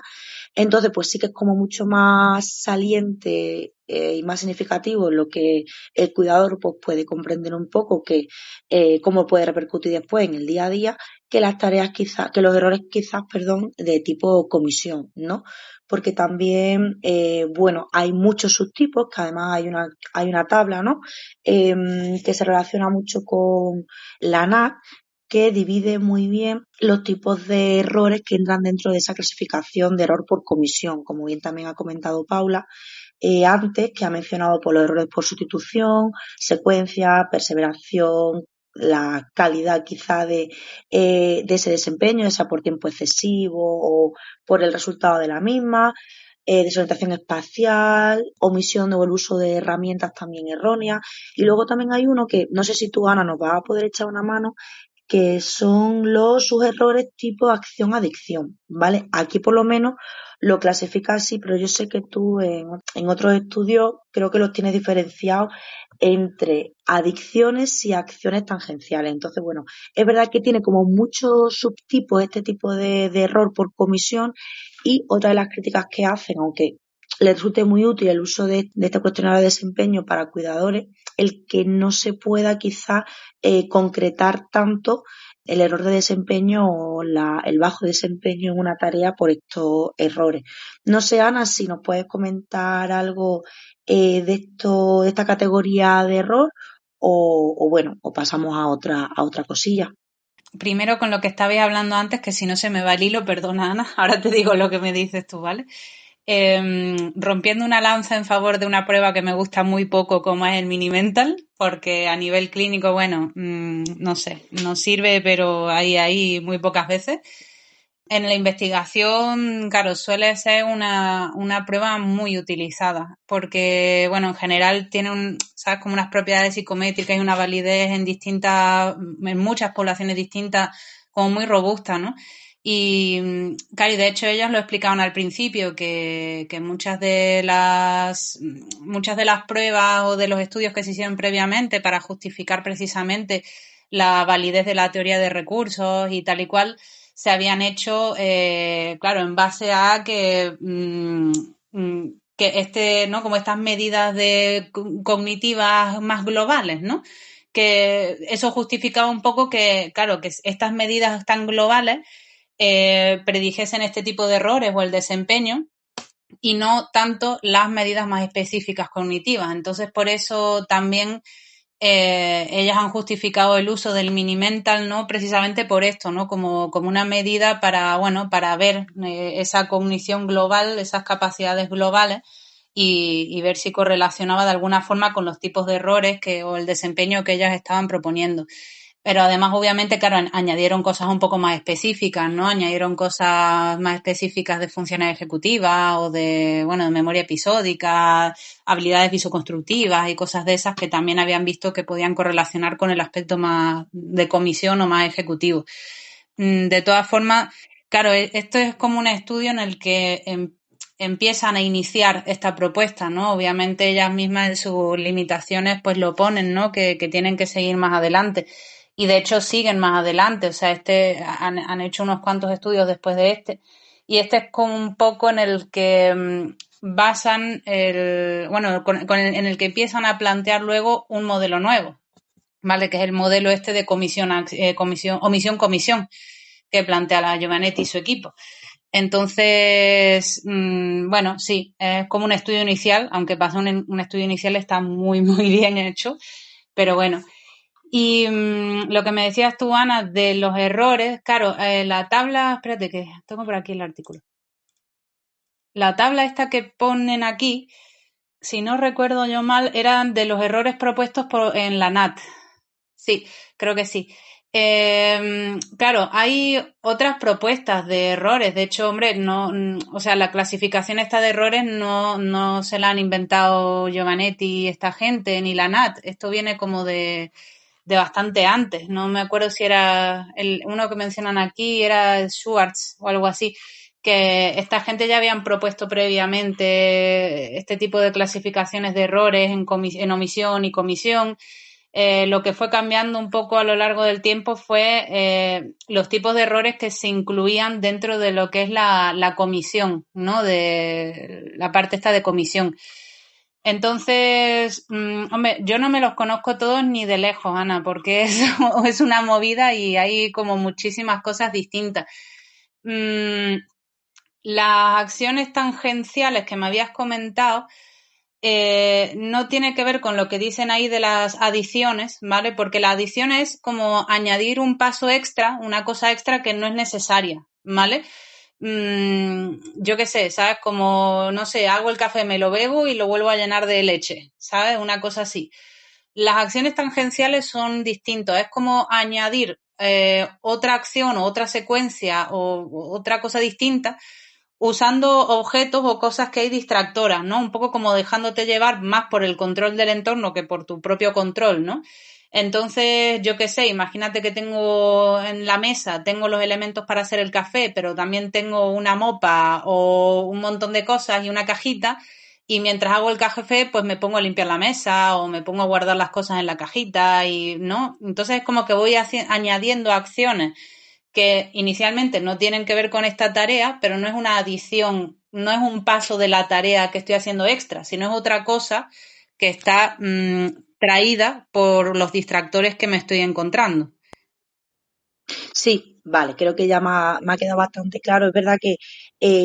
S3: Entonces, pues sí que es como mucho más saliente y más significativo lo que el cuidador pues puede comprender un poco que cómo puede repercutir después en el día a día que las tareas quizás, que los errores quizás, de tipo comisión, ¿no? Porque también, bueno, hay muchos subtipos, que además hay una tabla, ¿no? Que se relaciona mucho con la ANAC, que divide muy bien los tipos de errores que entran dentro de esa clasificación de error por comisión, como bien también ha comentado Paula. antes, que ha mencionado por los errores por sustitución, secuencia, perseveración, la calidad quizá de ese desempeño, ya sea por tiempo excesivo o por el resultado de la misma, desorientación espacial, omisión o el uso de herramientas también erróneas. Y luego también hay uno que no sé si tú, Ana, nos vas a poder echar una mano, que son sus errores tipo acción-adicción, ¿vale? Aquí por lo menos lo clasifica así, pero yo sé que tú en otros estudios creo que los tienes diferenciados entre adicciones y acciones tangenciales. Entonces, bueno, es verdad que tiene como muchos subtipos este tipo de error por comisión, y otra de las críticas que hacen, aunque les resulte muy útil el uso de este cuestionario de desempeño para cuidadores, el que no se pueda quizá concretar tanto el error de desempeño o el bajo desempeño en una tarea por estos errores. No sé, Ana, si nos puedes comentar algo de esta categoría de error, o bueno, o pasamos a otra cosilla.
S2: Primero, con lo que estabais hablando antes, que si no se me va el hilo, perdona, Ana, ahora te digo lo que me dices tú, ¿vale? Rompiendo una lanza en favor de una prueba que me gusta muy poco, como es el Mini-Mental, porque a nivel clínico, bueno, no sé, nos sirve, pero ahí muy pocas veces. En la investigación, claro, suele ser una prueba muy utilizada, porque, bueno, en general tiene ¿sabes? Como unas propiedades psicométricas y una validez en muchas poblaciones distintas, como muy robusta, ¿no? Y, claro, y de hecho ellos lo explicaban al principio, que muchas de las pruebas o de los estudios que se hicieron previamente para justificar precisamente la validez de la teoría de recursos y tal y cual, se habían hecho, claro, en base a que ¿no? Como estas medidas cognitivas más globales, ¿no? Que eso justificaba un poco que, claro, que estas medidas tan globales predijesen este tipo de errores o el desempeño, y no tanto las medidas más específicas cognitivas. Entonces, por eso también ellas han justificado el uso del Mini-Mental, ¿no? Precisamente por esto, ¿no? Como una medida para ver esa cognición global, esas capacidades globales, y ver si correlacionaba de alguna forma con los tipos de errores o el desempeño que ellas estaban proponiendo. Pero además, obviamente, claro, añadieron cosas un poco más específicas, ¿no? Añadieron cosas más específicas de funciones ejecutivas o de memoria episódica, habilidades visoconstructivas y cosas de esas que también habían visto que podían correlacionar con el aspecto más de comisión o más ejecutivo. De todas formas, claro, esto es como un estudio en el que empiezan a iniciar esta propuesta, ¿no? Obviamente ellas mismas en sus limitaciones pues lo ponen, ¿no? Que tienen que seguir más adelante. Y de hecho siguen más adelante, o sea, han hecho unos cuantos estudios después de este. Y este es como un poco en el que basan en el que empiezan a plantear luego un modelo nuevo, ¿vale? Que es el modelo este de omisión-comisión que plantea la Giovannetti y su equipo. Entonces, sí, es como un estudio inicial, aunque para un estudio inicial está muy, muy bien hecho, pero bueno. Y lo que me decías tú, Ana, de los errores, claro, la tabla, espérate que tengo por aquí el artículo. La tabla esta que ponen aquí, si no recuerdo yo mal, eran de los errores propuestos en la NAT. Sí, creo que sí. Claro, hay otras propuestas de errores. De hecho, hombre, la clasificación esta de errores no se la han inventado Giovannetti y esta gente, ni la NAT. Esto viene como de bastante antes. No me acuerdo si era uno que mencionan aquí, era Schwartz o algo así, que esta gente ya habían propuesto previamente este tipo de clasificaciones de errores en omisión y comisión. Lo que fue cambiando un poco a lo largo del tiempo fue los tipos de errores que se incluían dentro de lo que es la comisión, ¿no? De la parte esta de comisión. Entonces, hombre, yo no me los conozco todos ni de lejos, Ana, porque es una movida y hay como muchísimas cosas distintas. Las acciones tangenciales que me habías comentado no tiene que ver con lo que dicen ahí de las adiciones, ¿vale? Porque la adición es como añadir un paso extra, una cosa extra que no es necesaria, ¿vale? yo qué sé, ¿sabes? Como, no sé, hago el café, me lo bebo y lo vuelvo a llenar de leche, ¿sabes? Una cosa así. Las acciones tangenciales son distintas, es como añadir otra acción o otra secuencia o otra cosa distinta usando objetos o cosas que hay distractoras, ¿no? Un poco como dejándote llevar más por el control del entorno que por tu propio control, ¿no? Entonces, yo qué sé, imagínate que tengo en la mesa, tengo los elementos para hacer el café, pero también tengo una mopa o un montón de cosas y una cajita, y mientras hago el café, pues me pongo a limpiar la mesa o me pongo a guardar las cosas en la cajita y, ¿no? Entonces es como que voy añadiendo acciones que inicialmente no tienen que ver con esta tarea, pero no es una adición, no es un paso de la tarea que estoy haciendo extra, sino es otra cosa que está traída por los distractores que me estoy encontrando.
S3: Sí, vale, creo que ya me ha quedado bastante claro. Es verdad que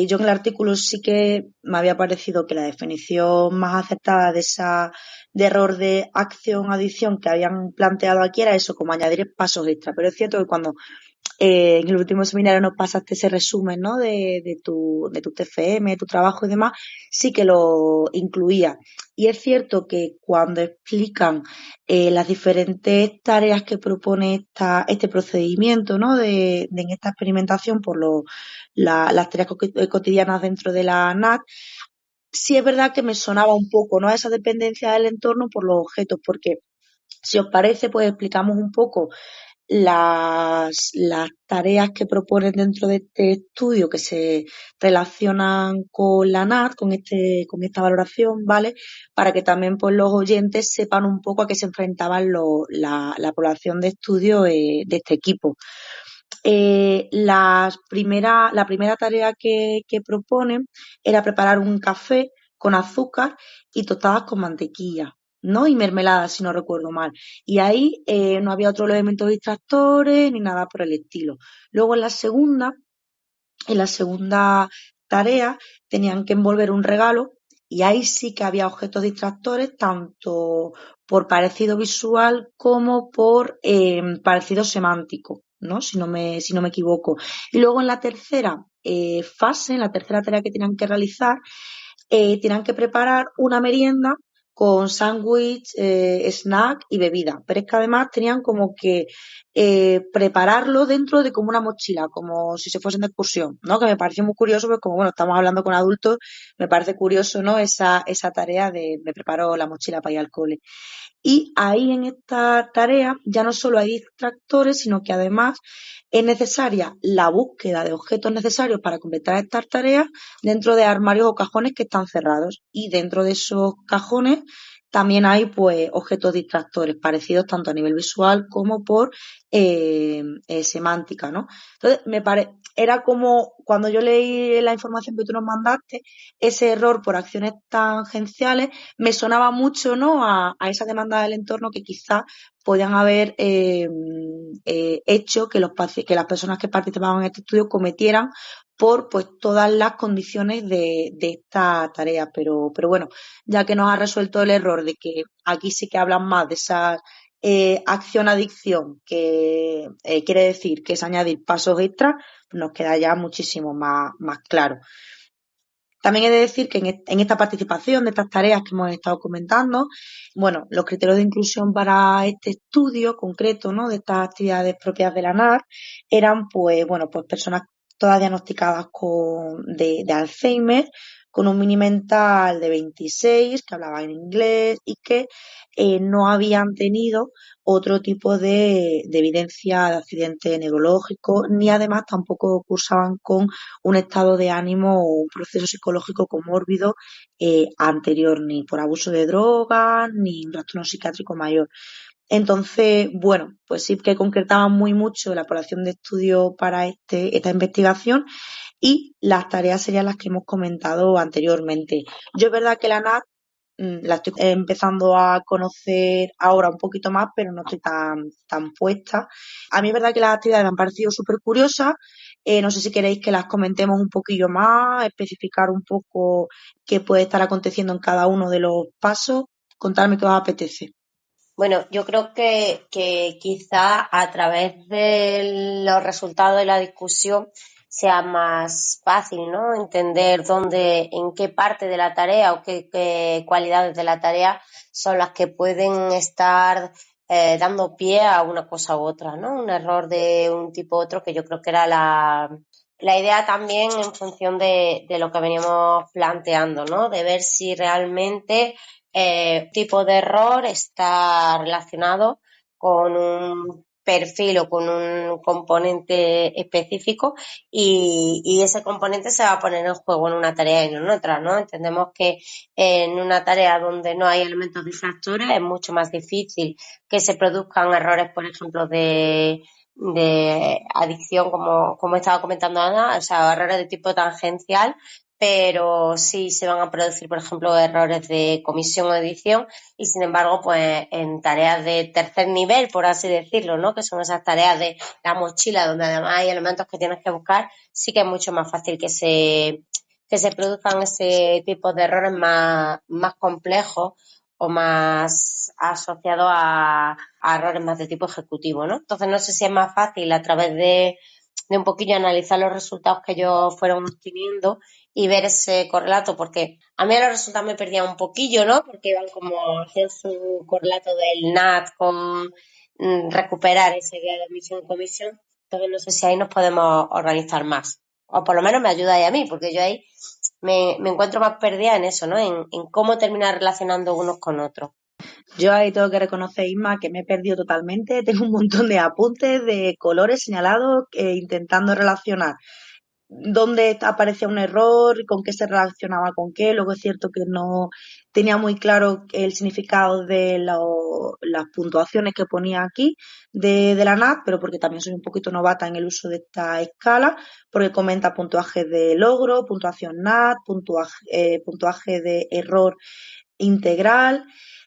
S3: yo en el artículo sí que me había parecido que la definición más acertada de error de acción-adición que habían planteado aquí era eso, como añadir pasos extra. Pero es cierto que cuando en el último seminario nos pasaste ese resumen, ¿no? de tu TFM, de tu trabajo y demás, sí que lo incluía. Y es cierto que cuando explican las diferentes tareas que propone este procedimiento, ¿no? En esta experimentación por las tareas cotidianas dentro de la NAT, sí es verdad que me sonaba un poco, ¿no? A esa dependencia del entorno por los objetos, porque si os parece, pues explicamos un poco las tareas que proponen dentro de este estudio que se relacionan con la NAT, con esta valoración, ¿vale? Para que también pues, los oyentes sepan un poco a qué se enfrentaban la población de estudio de este equipo. La primera tarea que proponen era preparar un café con azúcar y tostadas con mantequilla, ¿no? Y mermelada, si no recuerdo mal. Y ahí no había otros elementos distractores ni nada por el estilo. Luego en la segunda tarea tenían que envolver un regalo y ahí sí que había objetos distractores, tanto por parecido visual como por parecido semántico, ¿no? Si no me equivoco. Y luego en la tercera fase, en la tercera tarea que tenían que realizar, tenían que preparar una merienda con sándwich, snack y bebida. Pero es que además tenían como que prepararlo dentro de como una mochila, como si se fuesen de excursión, ¿no? Que me pareció muy curioso, porque como bueno, estamos hablando con adultos, me parece curioso, ¿no? Esa tarea de me preparo la mochila para ir al cole. Y ahí en esta tarea ya no solo hay distractores, sino que además es necesaria la búsqueda de objetos necesarios para completar estas tareas dentro de armarios o cajones que están cerrados. Y dentro de esos cajones también hay pues objetos distractores parecidos tanto a nivel visual como por semántica, ¿no? Entonces, era como cuando yo leí la información que tú nos mandaste, ese error por acciones tangenciales me sonaba mucho, ¿no? A esa demanda del entorno que quizás podían haber hecho que las personas que participaban en este estudio cometieran por pues todas las condiciones de esta tarea. Pero bueno, ya que nos ha resuelto el error de que aquí sí que hablan más de esa acción-adicción, que quiere decir que es añadir pasos extras, nos queda ya muchísimo más claro. También he de decir que en esta participación de estas tareas que hemos estado comentando, bueno, los criterios de inclusión para este estudio concreto, ¿no? De estas actividades propias de la NAR eran, pues, bueno, pues personas todas diagnosticadas de Alzheimer, con un mini mental de 26, que hablaban inglés y que no habían tenido otro tipo de evidencia de accidente neurológico, ni además tampoco cursaban con un estado de ánimo o un proceso psicológico comórbido anterior, ni por abuso de drogas, ni un trastorno psiquiátrico mayor. Entonces, bueno, pues sí que concretaban muy mucho la población de estudio para esta investigación y las tareas serían las que hemos comentado anteriormente. Yo es verdad que la NAT la estoy empezando a conocer ahora un poquito más, pero no estoy tan puesta. A mí es verdad que las actividades me han parecido súper curiosas. No sé si queréis que las comentemos un poquillo más, especificar un poco qué puede estar aconteciendo en cada uno de los pasos. Contarme qué os apetece.
S5: Bueno, yo creo que quizá a través de los resultados de la discusión sea más fácil, ¿no? Entender en qué parte de la tarea o qué cualidades de la tarea son las que pueden estar dando pie a una cosa u otra, ¿no? Un error de un tipo u otro, que yo creo que era la idea también en función de lo que veníamos planteando, ¿no? De ver si realmente tipo de error está relacionado con un perfil o con un componente específico y ese componente se va a poner en juego en una tarea y no en otra, ¿no? Entendemos que en una tarea donde no hay elementos distractores es mucho más difícil que se produzcan errores, por ejemplo, de adicción, como estaba comentando Ana, o sea, errores de tipo tangencial, pero sí se van a producir, por ejemplo, errores de comisión o edición y, sin embargo, pues en tareas de tercer nivel, por así decirlo, ¿no? Que son esas tareas de la mochila donde además hay elementos que tienes que buscar, sí que es mucho más fácil que se produzcan ese tipo de errores más complejos o más asociados a errores más de tipo ejecutivo, ¿no? Entonces, no sé si es más fácil a través de un poquillo analizar los resultados que ellos fueron obteniendo y ver ese correlato, porque a mí los resultados me perdían un poquillo, ¿no? Porque iban como haciendo su correlato del NAT con recuperar ese día de admisión y comisión. Entonces, no sé si ahí nos podemos organizar más. O por lo menos me ayuda ahí a mí, porque yo ahí me encuentro más perdida en eso, ¿no? En cómo terminar relacionando unos con otros.
S3: Yo ahí tengo que reconocer, Isma, que me he perdido totalmente. Tengo un montón de apuntes de colores señalados intentando relacionar dónde aparecía un error, con qué se relacionaba con qué. Luego es cierto que no tenía muy claro el significado de las puntuaciones que ponía aquí de la NAT, pero porque también soy un poquito novata en el uso de esta escala, porque comenta puntuaje de logro, puntuación NAT, puntuaje de error integral.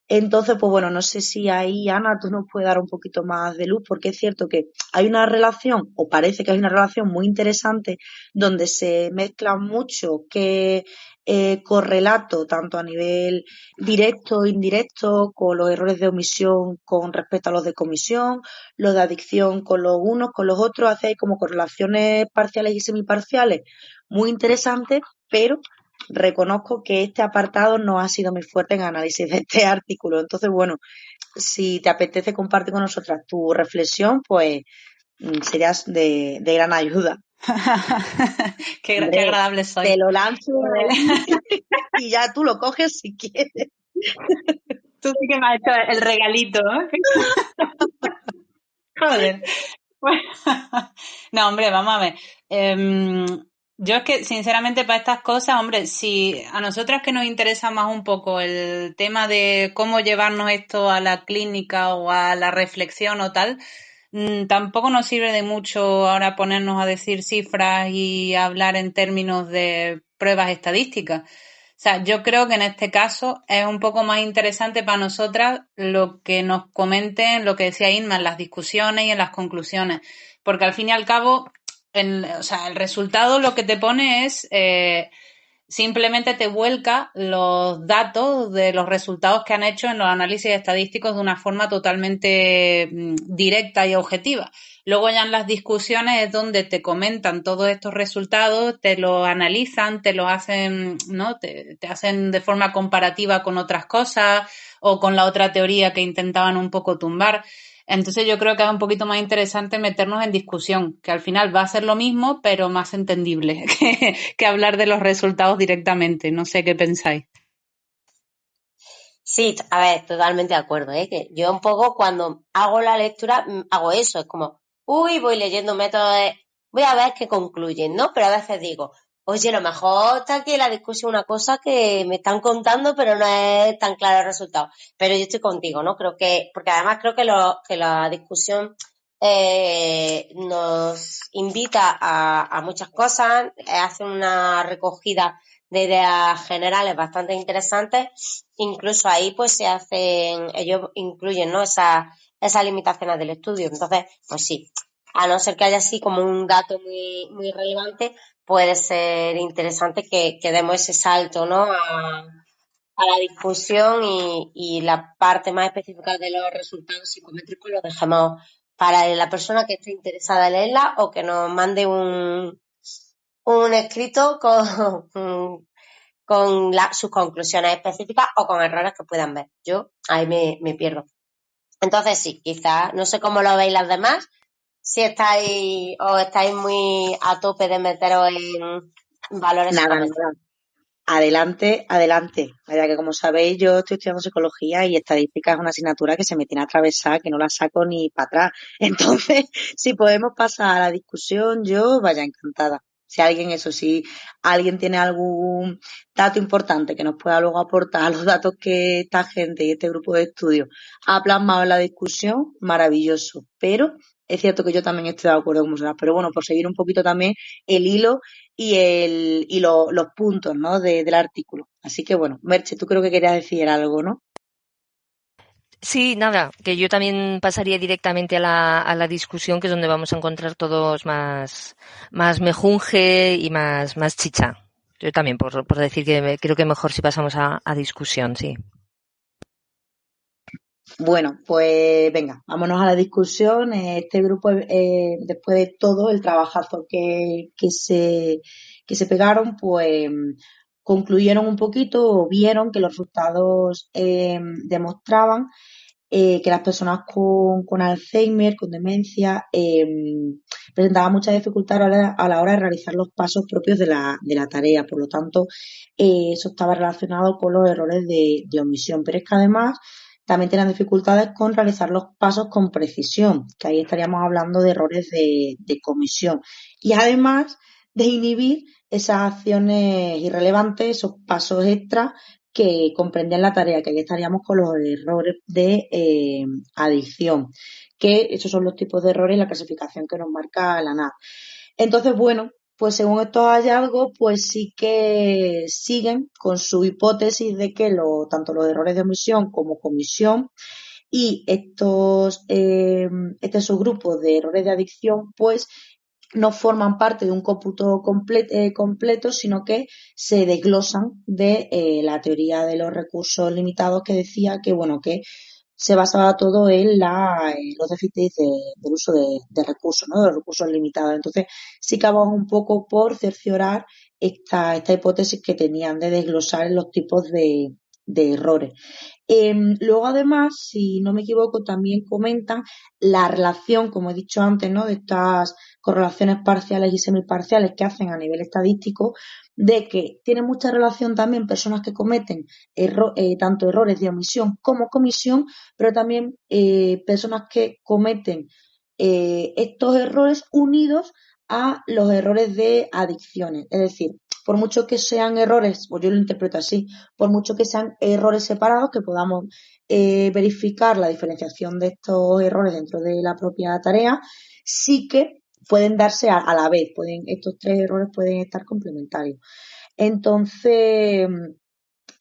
S3: Entonces, pues bueno, no sé si ahí, Ana, tú nos puedes dar un poquito más de luz, porque es cierto que hay una relación, o parece que hay una relación muy interesante, donde se mezcla mucho que correlato, tanto a nivel directo e indirecto, con los errores de omisión con respecto a los de comisión, los de adicción con los unos, con los otros, hace ahí como correlaciones parciales y semiparciales muy interesantes, pero reconozco que este apartado no ha sido muy fuerte en análisis de este artículo. Entonces, bueno, si te apetece compartir con nosotras tu reflexión, pues serías de gran ayuda.
S2: Qué
S3: Hombre,
S2: agradable soy.
S3: te lo lanzo ahí y ya tú lo coges si quieres.
S2: Tú sí que me has hecho el regalito, ¿eh? Joder. No, hombre, vamos a ver. Yo es que, sinceramente, para estas cosas, hombre, si a nosotras que nos interesa más un poco el tema de cómo llevarnos esto a la clínica o a la reflexión o tal, tampoco nos sirve de mucho ahora ponernos a decir cifras y hablar en términos de pruebas estadísticas. O sea, yo creo que en este caso es un poco más interesante para nosotras lo que nos comenten, lo que decía Inma, en las discusiones y en las conclusiones. Porque al fin y al cabo, o sea, el resultado lo que te pone es simplemente te vuelca los datos de los resultados que han hecho en los análisis estadísticos de una forma totalmente directa y objetiva. Luego ya en las discusiones es donde te comentan todos estos resultados, te los analizan, te los hacen, ¿no? Te hacen de forma comparativa con otras cosas o con la otra teoría que intentaban un poco tumbar. Entonces yo creo que es un poquito más interesante meternos en discusión, que al final va a ser lo mismo, pero más entendible que hablar de los resultados directamente. No sé qué pensáis.
S5: Sí, a ver, totalmente de acuerdo, ¿eh? Que yo un poco cuando hago la lectura hago eso, es como, voy leyendo métodos, voy a ver qué concluyen, ¿no? Pero a veces digo, oye, a lo mejor está aquí en la discusión una cosa que me están contando, pero no es tan claro el resultado. Pero yo estoy contigo, ¿no? Creo que, porque además creo que la discusión nos invita a muchas cosas, hace una recogida de ideas generales bastante interesantes. Incluso ahí pues ellos incluyen, ¿no? Esas limitaciones del estudio. Entonces, pues sí, a no ser que haya así como un dato muy, muy relevante, puede ser interesante que demos ese salto, ¿no? A la discusión y la parte más específica de los resultados psicométricos lo dejemos para la persona que esté interesada en leerla o que nos mande un escrito con sus conclusiones específicas o con errores que puedan ver. Yo ahí me pierdo. Entonces sí, quizás, no sé cómo lo veis las demás, si estáis muy a tope de meteros en valores
S3: Nada,
S5: psicométricos.
S3: nada. Adelante, adelante. Vaya que como sabéis, yo estoy estudiando psicología y estadística es una asignatura que se me tiene atravesada, que no la saco ni para atrás. Entonces, si podemos pasar a la discusión, yo vaya encantada. Si alguien, eso sí, alguien tiene algún dato importante que nos pueda luego aportar a los datos que esta gente y este grupo de estudio ha plasmado en la discusión, maravilloso. Pero es cierto que yo también estoy de acuerdo con vosotras. Pero bueno, por seguir un poquito también el hilo y los puntos, ¿no? Del artículo. Así que bueno, Merche, tú creo que querías decir algo, ¿no?
S4: Sí, nada, que yo también pasaría directamente a la discusión, que es donde vamos a encontrar todos más mejunje y más chicha. Yo también, por decir que creo que mejor si pasamos a discusión, sí.
S3: Bueno, pues venga, vámonos a la discusión. Este grupo, después de todo el trabajazo que se pegaron, pues concluyeron un poquito o vieron que los resultados demostraban que las personas con Alzheimer, con demencia, presentaban mucha dificultad a la hora de realizar los pasos propios de la tarea. Por lo tanto, eso estaba relacionado con los errores de omisión. Pero es que además también tenían dificultades con realizar los pasos con precisión, que ahí estaríamos hablando de errores de comisión. Y además de inhibir esas acciones irrelevantes, esos pasos extras que comprendían la tarea, que ahí estaríamos con los errores de adicción, que esos son los tipos de errores y la clasificación que nos marca la NAD. Entonces, bueno, pues según estos hallazgos, pues sí que siguen con su hipótesis de que tanto los errores de omisión como comisión y este subgrupo de errores de adicción, pues no forman parte de un cómputo completo, sino que se desglosan de la teoría de los recursos limitados, que decía que, bueno, que se basaba todo en los déficits del uso de recursos, ¿no? De los recursos limitados. Entonces, sí que vamos un poco por cerciorar esta hipótesis que tenían de desglosar los tipos de errores. Luego, además, si no me equivoco, también comentan la relación, como he dicho antes, ¿no? De estas correlaciones parciales y semiparciales que hacen a nivel estadístico, de que tiene mucha relación también personas que cometen tanto errores de omisión como comisión, pero también personas que cometen estos errores unidos a los errores de adicciones. Es decir, por mucho que sean errores, pues yo lo interpreto así, por mucho que sean errores separados, que podamos verificar la diferenciación de estos errores dentro de la propia tarea, sí que pueden darse a la vez, estos tres errores pueden estar complementarios. Entonces,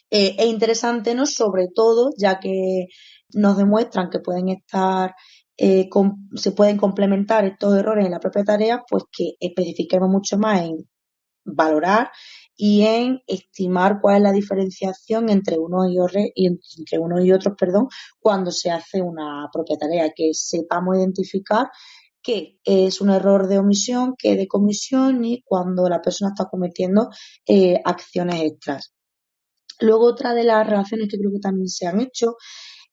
S3: es interesante, ¿no? Sobre todo, ya que nos demuestran que pueden estar, se pueden complementar estos errores en la propia tarea, pues que especifiquemos mucho más en valorar y en estimar cuál es la diferenciación entre unos y otros, cuando se hace una propia tarea, que sepamos identificar qué es un error de omisión, qué de comisión y cuando la persona está cometiendo acciones extras. Luego, otra de las relaciones que creo que también se han hecho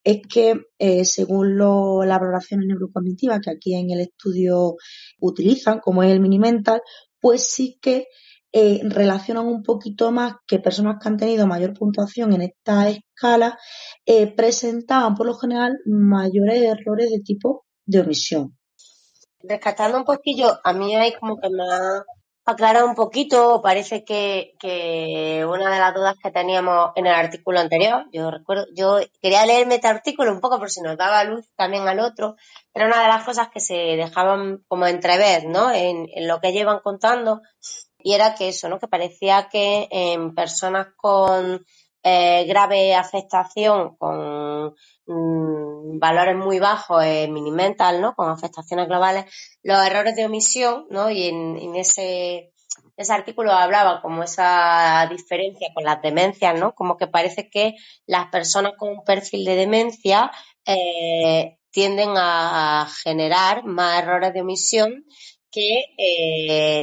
S3: es que, según las valoraciones neurocognitivas que aquí en el estudio utilizan, como es el Mini-Mental, pues sí que relacionan un poquito más que personas que han tenido mayor puntuación en esta escala presentaban por lo general mayores errores de tipo de omisión.
S5: Rescatando un poquillo, a mí hay como que me ha aclarado un poquito, parece que una de las dudas que teníamos en el artículo anterior, yo quería leerme este artículo un poco por si nos daba luz también al otro, era una de las cosas que se dejaban como entrever, ¿no? En lo que llevan contando, y era que eso, ¿no? Que parecía que en personas con grave afectación, con valores muy bajos en Mini-Mental, ¿no? Con afectaciones globales, los errores de omisión, ¿no? Y en ese artículo hablaba como esa diferencia con las demencias, ¿no? Como que parece que las personas con un perfil de demencia tienden a generar más errores de omisión que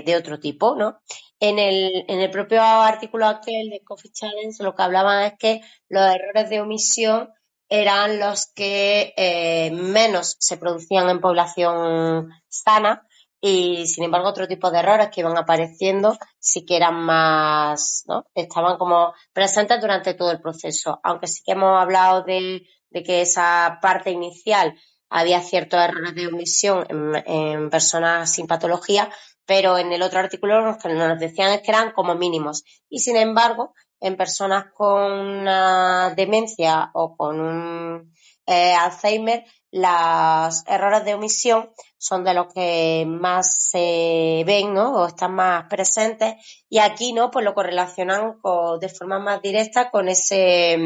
S5: de otro tipo, ¿no? en el propio artículo aquel de Coffee Challenge lo que hablaban es que los errores de omisión eran los que menos se producían en población sana y, sin embargo, otro tipo de errores que iban apareciendo sí que eran más, ¿no? Estaban como presentes durante todo el proceso. Aunque sí que hemos hablado de que esa parte inicial había ciertos errores de omisión en personas sin patología, pero en el otro artículo lo que nos decían es que eran como mínimos. Y, sin embargo, en personas con una demencia o con un Alzheimer, los errores de omisión son de los que más se ven, ¿no? O están más presentes. Y aquí, ¿no? Pues lo correlacionan de forma más directa con ese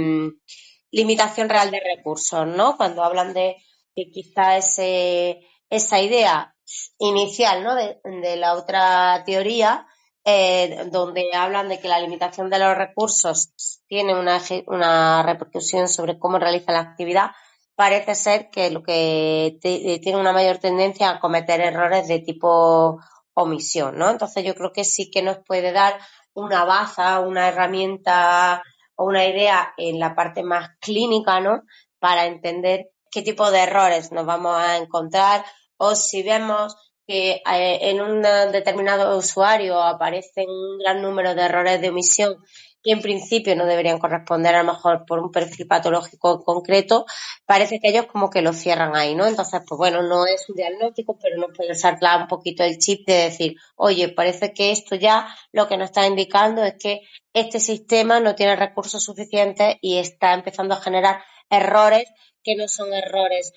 S5: limitación real de recursos, ¿no? Cuando hablan de que quizá esa idea inicial, ¿no? de la otra teoría, donde hablan de que la limitación de los recursos tiene una repercusión sobre cómo realiza la actividad, parece ser que lo que tiene una mayor tendencia a cometer errores de tipo omisión, ¿no? Entonces yo creo que sí que nos puede dar una baza, una herramienta o una idea en la parte más clínica, ¿no? Para entender qué tipo de errores nos vamos a encontrar o si vemos que en un determinado usuario aparecen un gran número de errores de omisión que en principio no deberían corresponder a lo mejor por un perfil patológico concreto, parece que ellos como que lo cierran ahí, ¿no? Entonces, pues bueno, no es un diagnóstico, pero nos puede saltar un poquito el chip de decir, oye, parece que esto ya lo que nos está indicando es que este sistema no tiene recursos suficientes y está empezando a generar errores que no son errores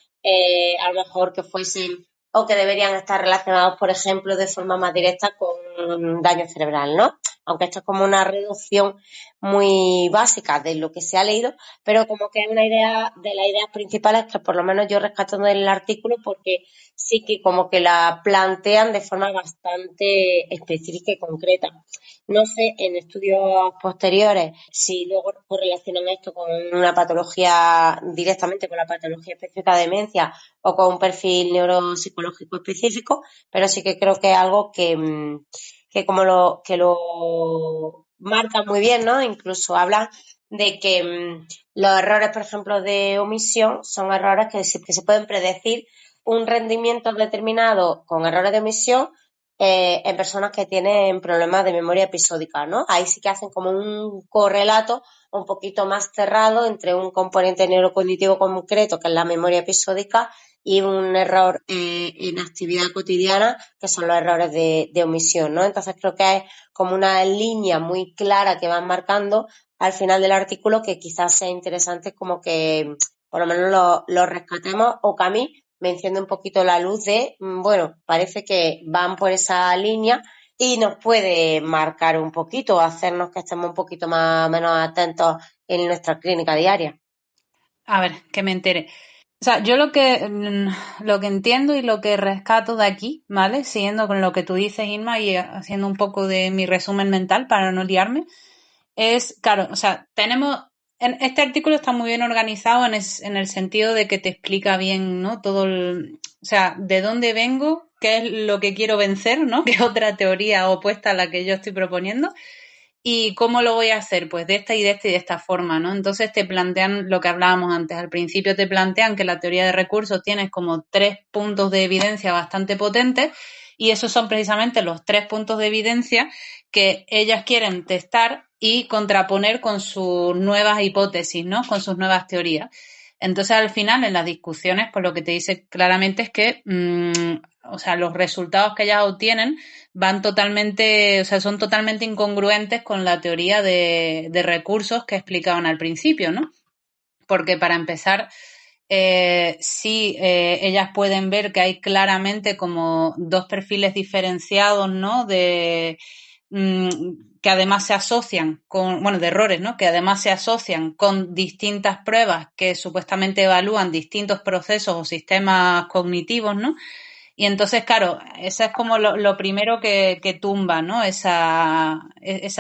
S5: a lo mejor que fuesen o que deberían estar relacionados, por ejemplo, de forma más directa con daño cerebral, ¿no? Aunque esto es como una reducción muy básica de lo que se ha leído, pero como que es una idea de las ideas principales que por lo menos yo rescato del artículo porque sí que como que la plantean de forma bastante específica y concreta. No sé, en estudios posteriores, si luego correlacionan esto con una patología directamente con la patología específica de demencia o con un perfil neuropsicológico específico, pero sí que creo que es algo que como lo marca muy bien, ¿no? Incluso habla de que los errores, por ejemplo, de omisión son errores que se pueden predecir un rendimiento determinado con errores de omisión en personas que tienen problemas de memoria episódica, ¿no? Ahí sí que hacen como un correlato un poquito más cerrado entre un componente neurocognitivo concreto, que es la memoria episódica, y un error en actividad cotidiana, que son los errores de omisión, ¿no? Entonces creo que es como una línea muy clara que van marcando al final del artículo que quizás sea interesante como que por lo menos lo rescatemos o que a mí me enciende un poquito la luz de, bueno, parece que van por esa línea y nos puede marcar un poquito, hacernos que estemos un poquito más o menos atentos en nuestra clínica diaria.
S2: A ver, que me entere. O sea, yo lo que entiendo y lo que rescato de aquí, ¿vale? Siguiendo con lo que tú dices, Irma, y haciendo un poco de mi resumen mental para no liarme, es, claro, o sea, este artículo está muy bien organizado en el sentido de que te explica bien, ¿no? O sea, de dónde vengo, qué es lo que quiero vencer, ¿no? Que es otra teoría opuesta a la que yo estoy proponiendo. ¿Y cómo lo voy a hacer? Pues de esta y de esta y de esta forma, ¿no? Entonces te plantean lo que hablábamos antes. Al principio te plantean que la teoría de recursos tienes como 3 puntos de evidencia bastante potentes y esos son precisamente los 3 puntos de evidencia que ellas quieren testar y contraponer con sus nuevas hipótesis, ¿no? Con sus nuevas teorías. Entonces, al final, en las discusiones, pues lo que te dice claramente es que, o sea, los resultados que ellas obtienen van totalmente, o sea, son totalmente incongruentes con la teoría de recursos que explicaban al principio, ¿no? Porque para empezar, sí, ellas pueden ver que hay claramente como dos perfiles diferenciados, ¿no? Que además se asocian con, bueno, de errores, ¿no? Que además se asocian con distintas pruebas que supuestamente evalúan distintos procesos o sistemas cognitivos, ¿no? Y entonces, claro, esa es como lo primero que tumba, ¿no? Esa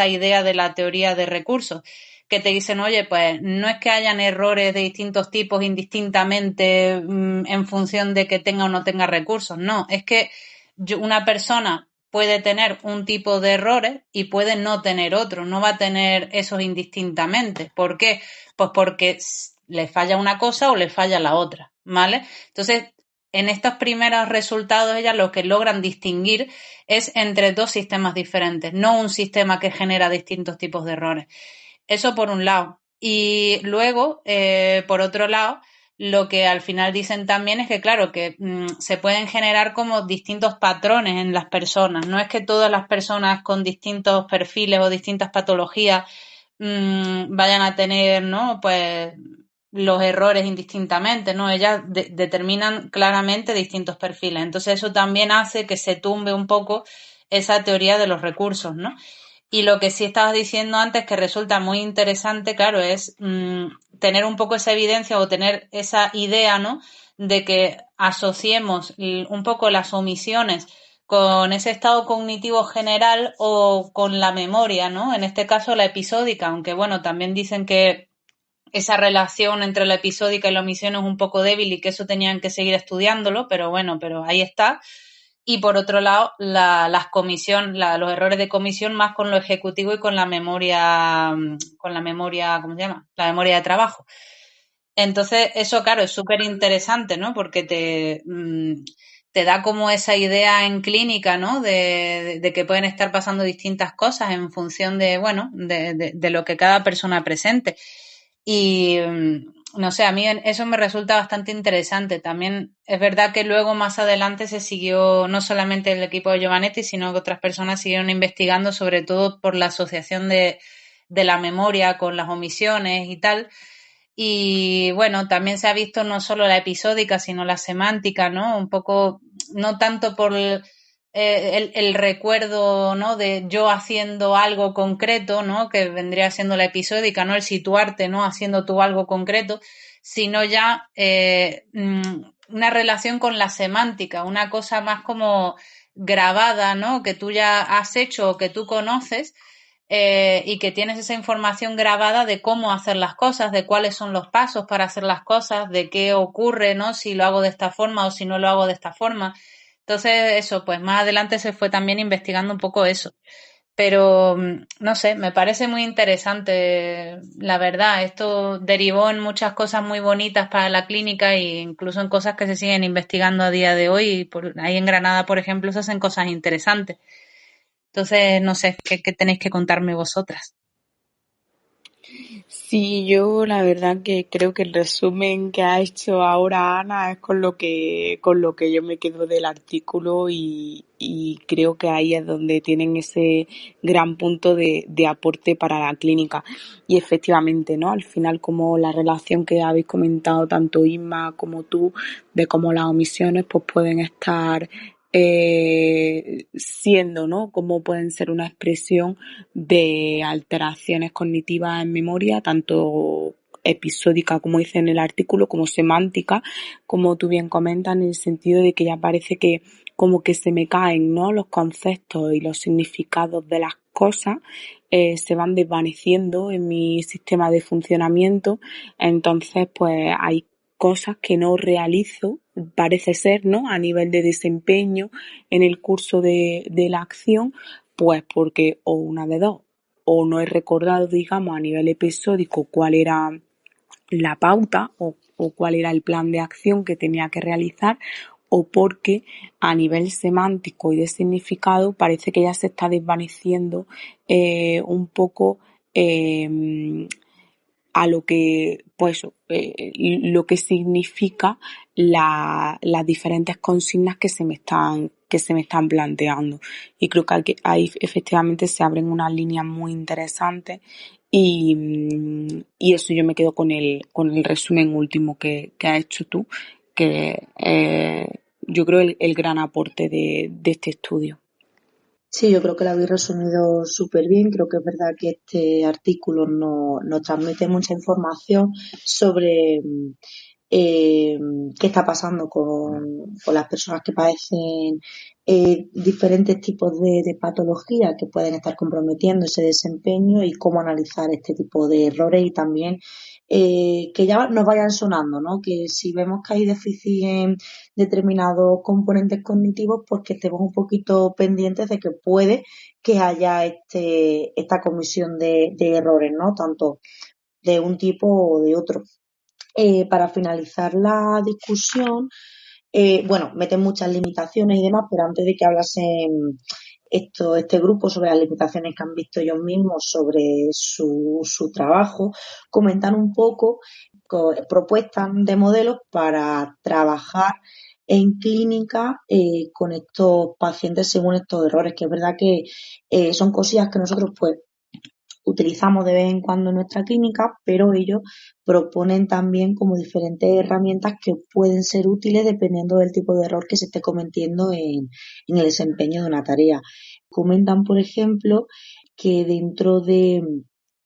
S2: idea de la teoría de recursos, que te dicen, oye, pues no es que hayan errores de distintos tipos indistintamente en función de que tenga o no tenga recursos, no, es que una persona puede tener un tipo de errores y puede no tener otro, no va a tener esos indistintamente. ¿Por qué? Pues porque le falla una cosa o le falla la otra, ¿vale? Entonces, en estos primeros resultados, ellas lo que logran distinguir es entre dos sistemas diferentes, no un sistema que genera distintos tipos de errores. Eso por un lado. Y luego, por otro lado, lo que al final dicen también es que, claro, que se pueden generar como distintos patrones en las personas. No es que todas las personas con distintos perfiles o distintas patologías vayan a tener, ¿no? Pues los errores indistintamente, ¿no? Ellas determinan claramente distintos perfiles. Entonces eso también hace que se tumbe un poco esa teoría de los recursos, ¿no? Y lo que sí estabas diciendo antes, que resulta muy interesante, claro, es tener un poco esa evidencia o tener esa idea, ¿no? De que asociemos un poco las omisiones con ese estado cognitivo general o con la memoria, ¿no? En este caso la episódica, aunque bueno, también dicen que esa relación entre la episódica y la omisión es un poco débil y que eso tenían que seguir estudiándolo, pero bueno, pero ahí está. Y por otro lado, los errores de comisión más con lo ejecutivo y con la memoria, ¿cómo se llama? La memoria de trabajo. Entonces, eso, claro, es súper interesante, ¿no? Porque te da como esa idea en clínica, ¿no? De que pueden estar pasando distintas cosas en función de, bueno, de lo que cada persona presente. Y no sé, a mí eso me resulta bastante interesante. También es verdad que luego más adelante se siguió, no solamente el equipo de Giovannetti, sino que otras personas siguieron investigando, sobre todo por la asociación de la memoria con las omisiones y tal. Y bueno, también se ha visto no solo la episódica, sino la semántica, ¿no? Un poco, no tanto por el recuerdo, ¿no? De yo haciendo algo concreto, ¿no? Que vendría siendo la episódica, ¿no? El situarte, ¿no? Haciendo tú algo concreto, sino ya una relación con la semántica, una cosa más como grabada, ¿no? Que tú ya has hecho o que tú conoces. Y que tienes esa información grabada de cómo hacer las cosas, de cuáles son los pasos para hacer las cosas, de qué ocurre, ¿no? Si lo hago de esta forma o si no lo hago de esta forma. Entonces, eso, pues más adelante se fue también investigando un poco eso. Pero, no sé, me parece muy interesante, la verdad. Esto derivó en muchas cosas muy bonitas para la clínica e incluso en cosas que se siguen investigando a día de hoy. Y ahí en Granada, por ejemplo, se hacen cosas interesantes. Entonces, no sé, ¿qué tenéis que contarme vosotras?
S6: Sí, yo la verdad que creo que el resumen que ha hecho ahora Ana es con lo que yo me quedo del artículo y creo que ahí es donde tienen ese gran punto de aporte para la clínica. Y efectivamente, ¿no? Al final, como la relación que habéis comentado tanto Isma como tú, de cómo las omisiones pues pueden estar siendo, ¿no? Cómo pueden ser una expresión de alteraciones cognitivas en memoria, tanto episódica, como dice en el artículo, como semántica, como tú bien comentas, en el sentido de que ya parece que como que se me caen, ¿no? Los conceptos y los significados de las cosas se van desvaneciendo en mi sistema de funcionamiento. Entonces, pues hay cosas que no realizo, parece ser, ¿no? A nivel de desempeño en el curso de la acción, pues porque o una de dos, o no he recordado, digamos, a nivel episódico cuál era la pauta o cuál era el plan de acción que tenía que realizar, o porque a nivel semántico y de significado parece que ya se está desvaneciendo un poco a lo que, pues, lo que significa las diferentes consignas que se me están planteando. Y creo que ahí efectivamente se abren unas líneas muy interesantes y eso yo me quedo con el resumen último que has hecho tú, que yo creo el gran aporte de este estudio.
S3: Sí, yo creo que lo habéis resumido súper bien. Creo que es verdad que este artículo nos transmite mucha información sobre qué está pasando con las personas que padecen diferentes tipos de patologías que pueden estar comprometiendo ese desempeño y cómo analizar este tipo de errores y también que ya nos vayan sonando, ¿no? Que si vemos que hay déficit en determinados componentes cognitivos, pues que estemos un poquito pendientes de que puede que haya esta comisión de errores, ¿no? Tanto de un tipo o de otro. Para finalizar la discusión, bueno, meten muchas limitaciones y demás, pero antes de que hablasen este grupo sobre las limitaciones que han visto ellos mismos sobre su trabajo, comentan un poco propuestas de modelos para trabajar en clínica con estos pacientes según estos errores, que es verdad que son cosillas que nosotros pues utilizamos de vez en cuando en nuestra clínica, pero ellos proponen también como diferentes herramientas que pueden ser útiles dependiendo del tipo de error que se esté cometiendo en el desempeño de una tarea. Comentan, por ejemplo, que dentro de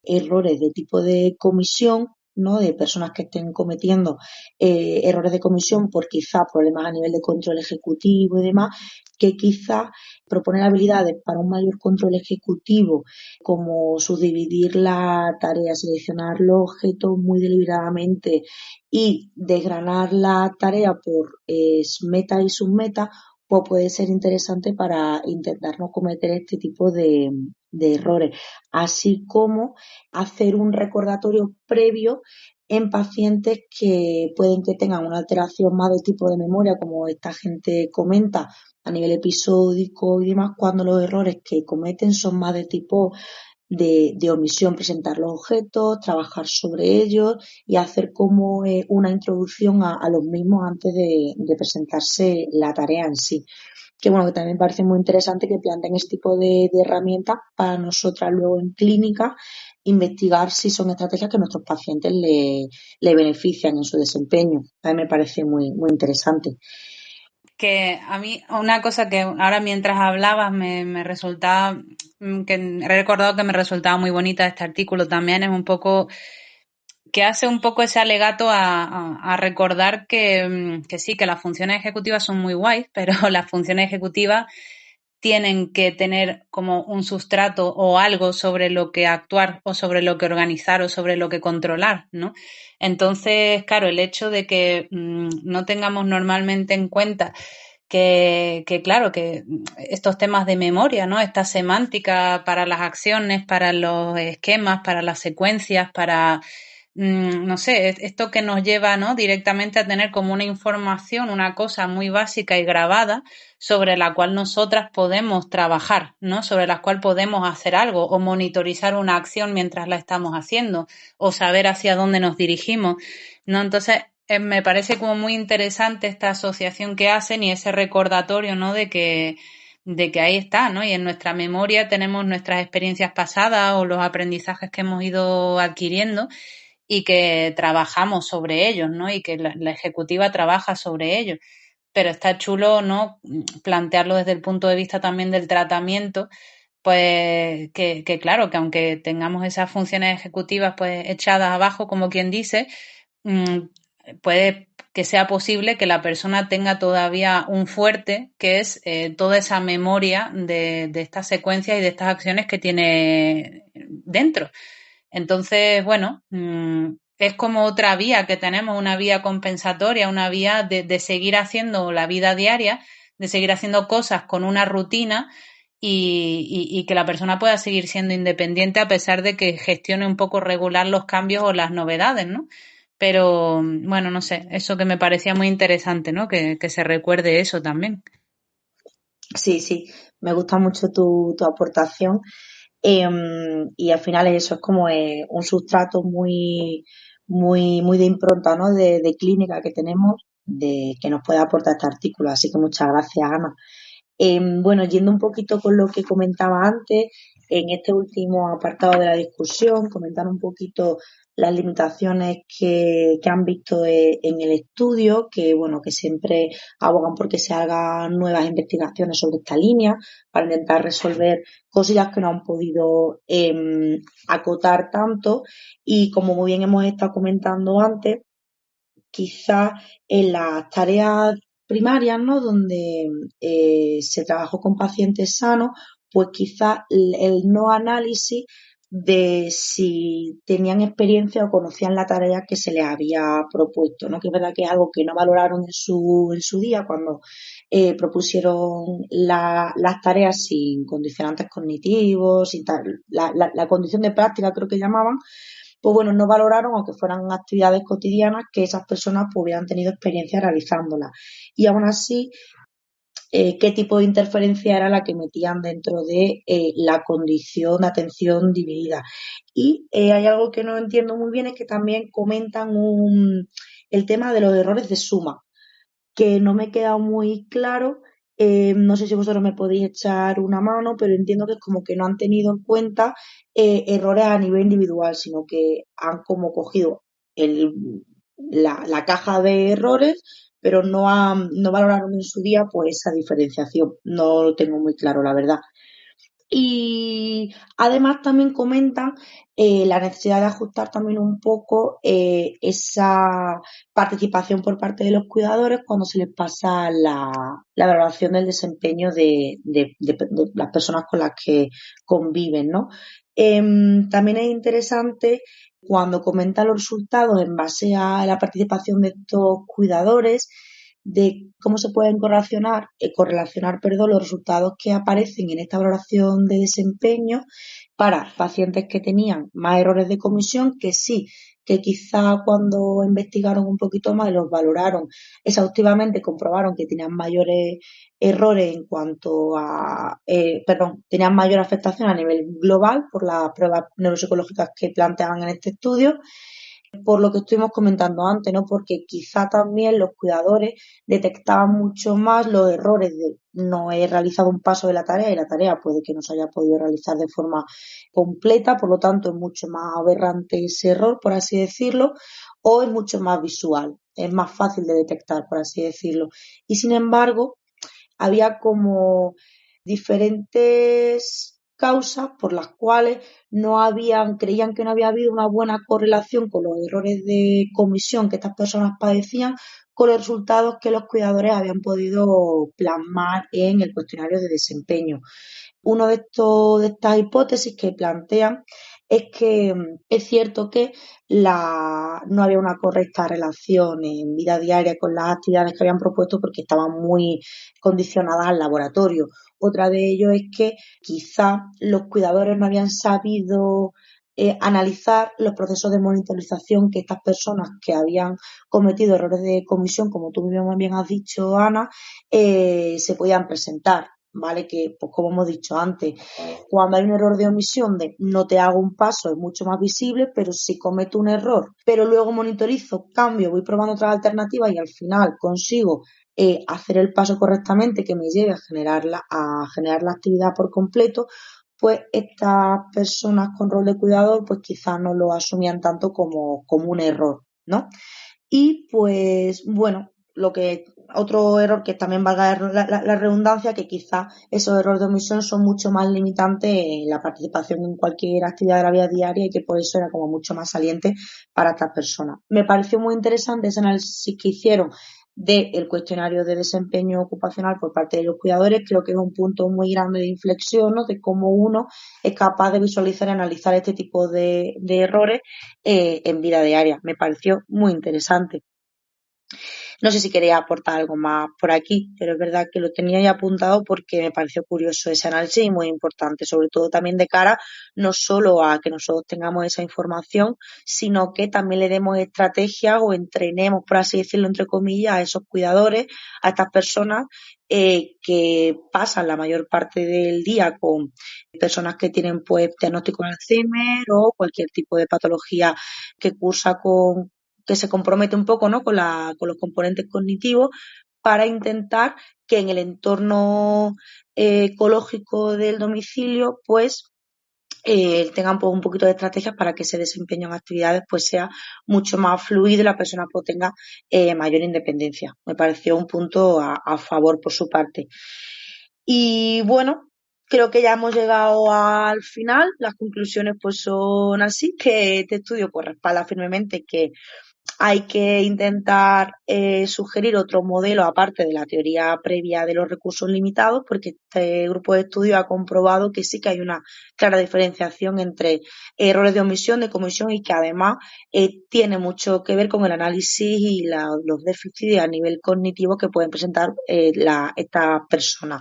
S3: errores de tipo de comisión, ¿no? De personas que estén cometiendo errores de comisión por quizá problemas a nivel de control ejecutivo y demás, que quizá proponer habilidades para un mayor control ejecutivo, como subdividir la tarea, seleccionar los objetos muy deliberadamente y desgranar la tarea por meta y submeta, pues puede ser interesante para intentar no cometer este tipo de errores, así como hacer un recordatorio previo en pacientes que pueden que tengan una alteración más de tipo de memoria, como esta gente comenta, a nivel episódico y demás, cuando los errores que cometen son más de tipo de omisión, presentar los objetos, trabajar sobre ellos y hacer como una introducción a los mismos antes de presentarse la tarea en sí. Que bueno, que también me parece muy interesante que planteen este tipo de herramientas para nosotras luego en clínica investigar si son estrategias que a nuestros pacientes le benefician en su desempeño. A mí me parece muy, muy interesante.
S2: Que a mí una cosa que ahora mientras hablabas me resultaba, que he recordado que me resultaba muy bonita este artículo también, es un poco que hace un poco ese alegato a recordar que sí, que las funciones ejecutivas son muy guays, pero las funciones ejecutivas tienen que tener como un sustrato o algo sobre lo que actuar o sobre lo que organizar o sobre lo que controlar, ¿no? Entonces, claro, el hecho de que no tengamos normalmente en cuenta claro, que estos temas de memoria, ¿no? Esta semántica para las acciones, para los esquemas, para las secuencias, para no sé, esto que nos lleva, ¿no? Directamente a tener como una información, una cosa muy básica y grabada sobre la cual nosotras podemos trabajar, ¿no? Sobre la cual podemos hacer algo o monitorizar una acción mientras la estamos haciendo o saber hacia dónde nos dirigimos, ¿no? Entonces, me parece como muy interesante esta asociación que hacen y ese recordatorio, ¿no? De que ahí está, ¿no? Y en nuestra memoria tenemos nuestras experiencias pasadas o los aprendizajes que hemos ido adquiriendo y que trabajamos sobre ellos, ¿no? Y que la ejecutiva trabaja sobre ellos. Pero está chulo, ¿no? Plantearlo desde el punto de vista también del tratamiento, pues que claro, que aunque tengamos esas funciones ejecutivas pues echadas abajo, como quien dice, puede que sea posible que la persona tenga todavía un fuerte, que es toda esa memoria de estas secuencias y de estas acciones que tiene dentro. Entonces, bueno, es como otra vía que tenemos, una vía compensatoria, una vía de seguir haciendo la vida diaria, de seguir haciendo cosas con una rutina y que la persona pueda seguir siendo independiente a pesar de que gestione un poco regular los cambios o las novedades, ¿no? Pero, bueno, no sé, eso que me parecía muy interesante, ¿no? Que se recuerde eso también.
S3: Sí, sí, me gusta mucho tu aportación. Y al final eso es como un sustrato muy, muy, muy de impronta, ¿no? De clínica que tenemos, que nos puede aportar este artículo. Así que muchas gracias, Ana. Bueno, yendo un poquito con lo que comentaba antes, en este último apartado de la discusión, comentar un poquito las limitaciones que han visto en el estudio, que bueno, que siempre abogan porque se hagan nuevas investigaciones sobre esta línea para intentar resolver cosillas que no han podido acotar tanto y como muy bien hemos estado comentando antes, quizás en las tareas primarias, ¿no? Donde se trabajó con pacientes sanos, pues quizás el no análisis de si tenían experiencia o conocían la tarea que se les había propuesto, ¿no? Que es verdad que es algo que no valoraron en su día cuando propusieron las tareas sin condicionantes cognitivos, sin la condición de práctica creo que llamaban, pues bueno, no valoraron aunque fueran actividades cotidianas que esas personas pues, hubieran tenido experiencia realizándolas. Y aún así, qué tipo de interferencia era la que metían dentro de la condición de atención dividida. Y hay algo que no entiendo muy bien, es que también comentan el tema de los errores de suma, que no me queda muy claro. No sé si vosotros me podéis echar una mano, pero entiendo que es como que no han tenido en cuenta errores a nivel individual, sino que han como cogido la caja de errores, pero no valoraron en su día pues esa diferenciación. No lo tengo muy claro, la verdad. Y además también comentan la necesidad de ajustar también un poco esa participación por parte de los cuidadores cuando se les pasa la valoración del desempeño de las personas con las que conviven, ¿no? También es interesante cuando comentan los resultados en base a la participación de estos cuidadores, de cómo se pueden correlacionar, perdón, los resultados que aparecen en esta valoración de desempeño para pacientes que tenían más errores de comisión, que sí, que quizá cuando investigaron un poquito más y los valoraron exhaustivamente, comprobaron que tenían mayores errores en cuanto a, tenían mayor afectación a nivel global por las pruebas neuropsicológicas que planteaban en este estudio, por lo que estuvimos comentando antes, ¿no? Porque quizá también los cuidadores detectaban mucho más los errores de no he realizado un paso de la tarea y la tarea puede que no se haya podido realizar de forma completa, por lo tanto es mucho más aberrante ese error, por así decirlo, o es mucho más visual, es más fácil de detectar, por así decirlo. Y sin embargo, había como diferentes causas por las cuales creían que no había habido una buena correlación con los errores de comisión que estas personas padecían con los resultados que los cuidadores habían podido plasmar en el cuestionario de desempeño. Uno de estas hipótesis que plantean es que es cierto que no había una correcta relación en vida diaria con las actividades que habían propuesto porque estaban muy condicionadas al laboratorio. Otra de ello es que quizá los cuidadores no habían sabido analizar los procesos de monitorización que estas personas que habían cometido errores de comisión, como tú mismo bien has dicho, Ana, se podían presentar. ¿Vale? Que, pues como hemos dicho antes, cuando hay un error de omisión de no te hago un paso es mucho más visible, pero si cometo un error, pero luego monitorizo, cambio, voy probando otras alternativas y al final consigo hacer el paso correctamente que me lleve a generar la actividad por completo, pues estas personas con rol de cuidador pues quizás no lo asumían tanto como un error, ¿no? Y pues bueno, otro error que también valga la redundancia, que quizá esos errores de omisión son mucho más limitantes en la participación en cualquier actividad de la vida diaria y que por eso era como mucho más saliente para estas personas. Me pareció muy interesante ese análisis que hicieron del cuestionario de desempeño ocupacional por parte de los cuidadores. Creo que es un punto muy grande de inflexión, ¿no? De cómo uno es capaz de visualizar y analizar este tipo de errores en vida diaria. Me pareció muy interesante. No sé si quería aportar algo más por aquí, pero es verdad que lo tenía ya apuntado porque me pareció curioso ese análisis y muy importante, sobre todo también de cara no solo a que nosotros tengamos esa información, sino que también le demos estrategias o entrenemos, por así decirlo, entre comillas, a esos cuidadores, a estas personas que pasan la mayor parte del día con personas que tienen pues diagnóstico de Alzheimer o cualquier tipo de patología que cursa que se compromete un poco, ¿no? con los componentes cognitivos, para intentar que en el entorno ecológico del domicilio pues tengan pues, un poquito de estrategias para que ese desempeño en actividades pues sea mucho más fluido y la persona pues tenga mayor independencia. Me pareció un punto a favor por su parte. Y bueno, creo que ya hemos llegado al final. Las conclusiones pues son así, que este estudio pues respalda firmemente que hay que intentar sugerir otro modelo aparte de la teoría previa de los recursos limitados, porque este grupo de estudio ha comprobado que sí que hay una clara diferenciación entre errores de omisión, de comisión y que además tiene mucho que ver con el análisis y los déficits a nivel cognitivo que pueden presentar estas personas,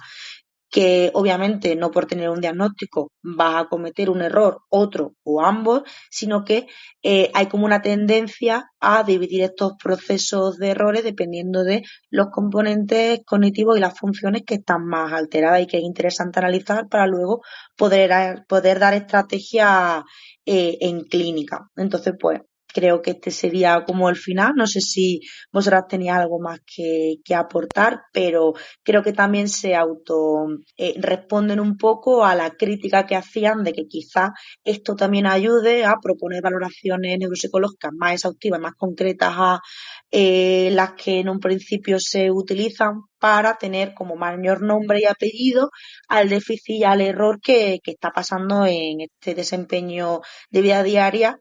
S3: que obviamente no por tener un diagnóstico vas a cometer un error, otro o ambos, sino que hay como una tendencia a dividir estos procesos de errores dependiendo de los componentes cognitivos y las funciones que están más alteradas y que es interesante analizar para luego poder dar estrategias en clínica. Entonces, pues creo que este sería como el final. No sé si vosotras tenéis algo más que aportar, pero creo que también se responden un poco a la crítica que hacían de que quizás esto también ayude a proponer valoraciones neuropsicológicas más exhaustivas, más concretas a las que en un principio se utilizan para tener como mayor nombre y apellido al déficit y al error que está pasando en este desempeño de vida diaria,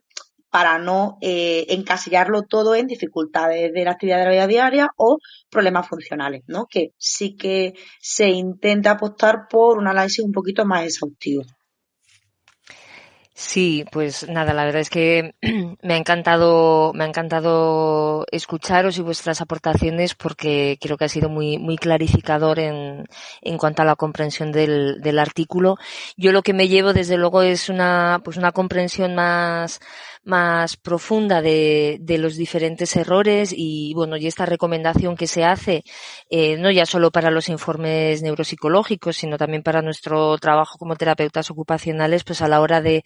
S3: para no encasillarlo todo en dificultades de la actividad de la vida diaria o problemas funcionales, ¿no? Que sí que se intenta apostar por un análisis un poquito más exhaustivo.
S4: Sí, pues nada, la verdad es que me ha encantado escucharos y vuestras aportaciones porque creo que ha sido muy clarificador en cuanto a la comprensión del artículo. Yo lo que me llevo desde luego es una comprensión más profunda de los diferentes errores y bueno, y esta recomendación que se hace, no ya solo para los informes neuropsicológicos, sino también para nuestro trabajo como terapeutas ocupacionales, pues a la hora de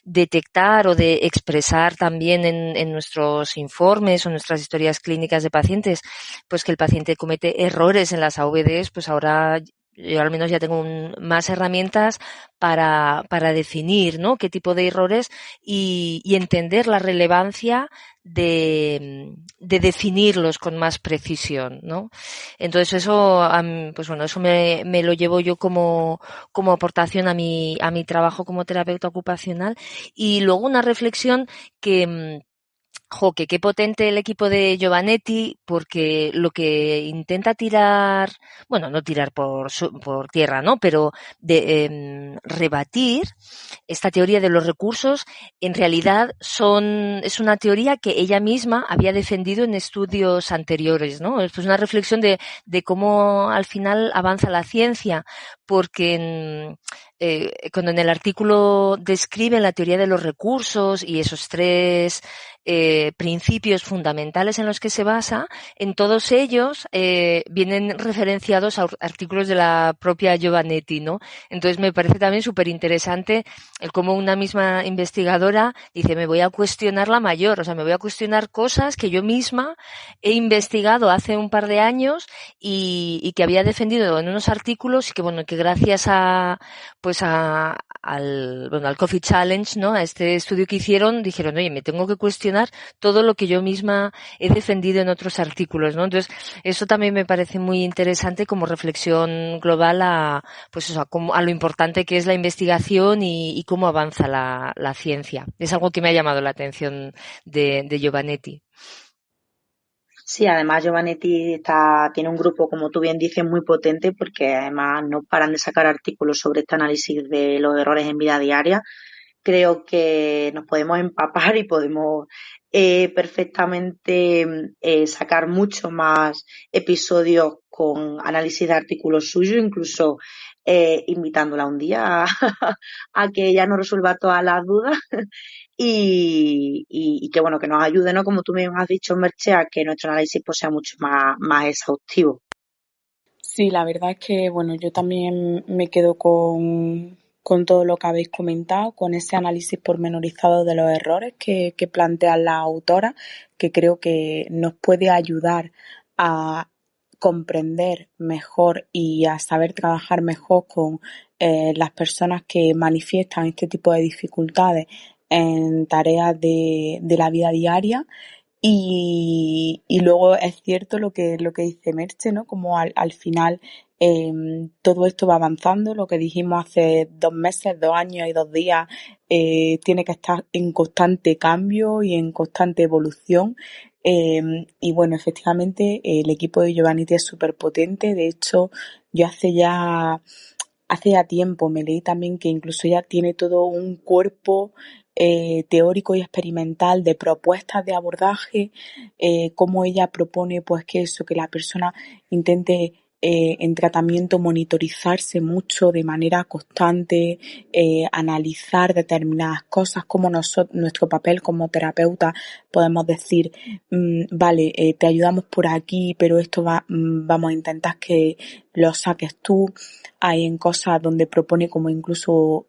S4: detectar o de expresar también en nuestros informes o nuestras historias clínicas de pacientes, pues que el paciente comete errores en las AVDs, pues ahora yo al menos ya tengo más herramientas para definir, ¿no?, qué tipo de errores y entender la relevancia de definirlos con más precisión, ¿no? Entonces eso, pues bueno, eso me lo llevo yo como aportación a mi trabajo como terapeuta ocupacional. Y luego una reflexión que que qué potente el equipo de Giovannetti, porque lo que intenta tirar, bueno, no tirar por tierra, ¿no?, pero de rebatir esta teoría de los recursos, en realidad es una teoría que ella misma había defendido en estudios anteriores, ¿no? Es pues una reflexión de cómo al final avanza la ciencia, porque cuando en el artículo describen la teoría de los recursos y esos tres principios fundamentales en los que se basa, en todos ellos vienen referenciados a artículos de la propia Giovannetti, ¿no? Entonces me parece también súper interesante el cómo una misma investigadora dice, me voy a cuestionar la mayor, o sea, me voy a cuestionar cosas que yo misma he investigado hace un par de años y que había defendido en unos artículos y que, bueno, que gracias al Coffee Challenge, ¿no?, a este estudio que hicieron, dijeron, oye, me tengo que cuestionar todo lo que yo misma he defendido en otros artículos, ¿no? Entonces, eso también me parece muy interesante como reflexión global a lo importante que es la investigación y cómo avanza la ciencia. Es algo que me ha llamado la atención de Giovannetti.
S3: Sí, además Giovannetti tiene un grupo, como tú bien dices, muy potente porque además no paran de sacar artículos sobre este análisis de los errores en vida diaria. Creo que nos podemos empapar y podemos perfectamente sacar mucho más episodios con análisis de artículos suyos, incluso invitándola un día a que ella nos resuelva todas las dudas y que bueno, que nos ayude, ¿no?, como tú mismo has dicho, Merche, a que nuestro análisis pues sea mucho más exhaustivo.
S6: Sí, la verdad es que, bueno, yo también me quedo con todo lo que habéis comentado, con ese análisis pormenorizado de los errores que plantean las autoras, que creo que nos puede ayudar a comprender mejor y a saber trabajar mejor con las personas que manifiestan este tipo de dificultades en tareas de la vida diaria. Y luego es cierto lo que dice Merche, ¿no? Como al final todo esto va avanzando, lo que dijimos hace 2 meses, 2 años y 2 días, tiene que estar en constante cambio y en constante evolución. Y bueno, efectivamente el equipo de Giovannitti es súper potente. De hecho, yo hace ya tiempo me leí también que incluso ella tiene todo un cuerpo teórico y experimental de propuestas de abordaje, cómo ella propone pues que la persona intente en tratamiento monitorizarse mucho de manera constante, analizar determinadas cosas, como nuestro papel como terapeuta podemos decir, vale, te ayudamos por aquí, pero esto vamos a intentar que lo saques tú. Hay en cosas donde propone como incluso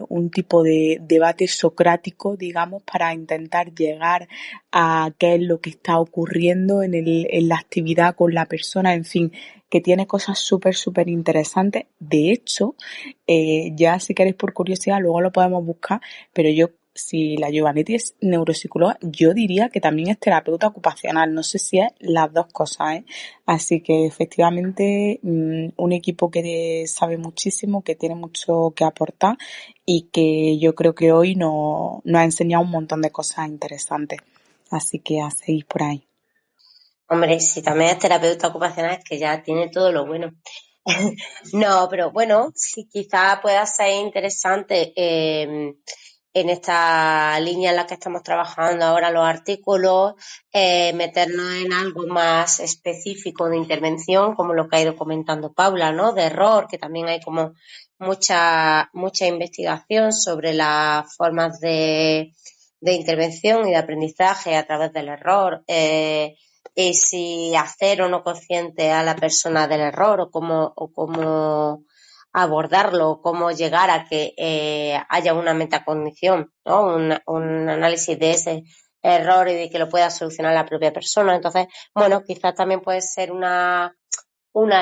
S6: un tipo de debate socrático, digamos, para intentar llegar a qué es lo que está ocurriendo en la actividad con la persona, en fin, que tiene cosas súper, súper interesantes. De hecho, ya si queréis por curiosidad, luego lo podemos buscar, pero si la Giovannitti es neuropsicóloga, yo diría que también es terapeuta ocupacional. No sé si es las dos cosas, ¿eh? Así que efectivamente un equipo que sabe muchísimo, que tiene mucho que aportar y que yo creo que hoy nos ha enseñado un montón de cosas interesantes. Así que a seguir por ahí.
S5: Hombre, si también es terapeuta ocupacional, es que ya tiene todo lo bueno. No, pero bueno, sí, quizá pueda ser interesante en esta línea en la que estamos trabajando ahora los artículos, meternos en algo más específico de intervención, como lo que ha ido comentando Paula, ¿no? De error, que también hay como mucha investigación sobre las formas de intervención y de aprendizaje a través del error, y si hacer o no consciente a la persona del error o cómo abordarlo, cómo llegar a que haya una metacognición, ¿no? Un análisis de ese error y de que lo pueda solucionar la propia persona. Entonces, bueno, quizás también puede ser una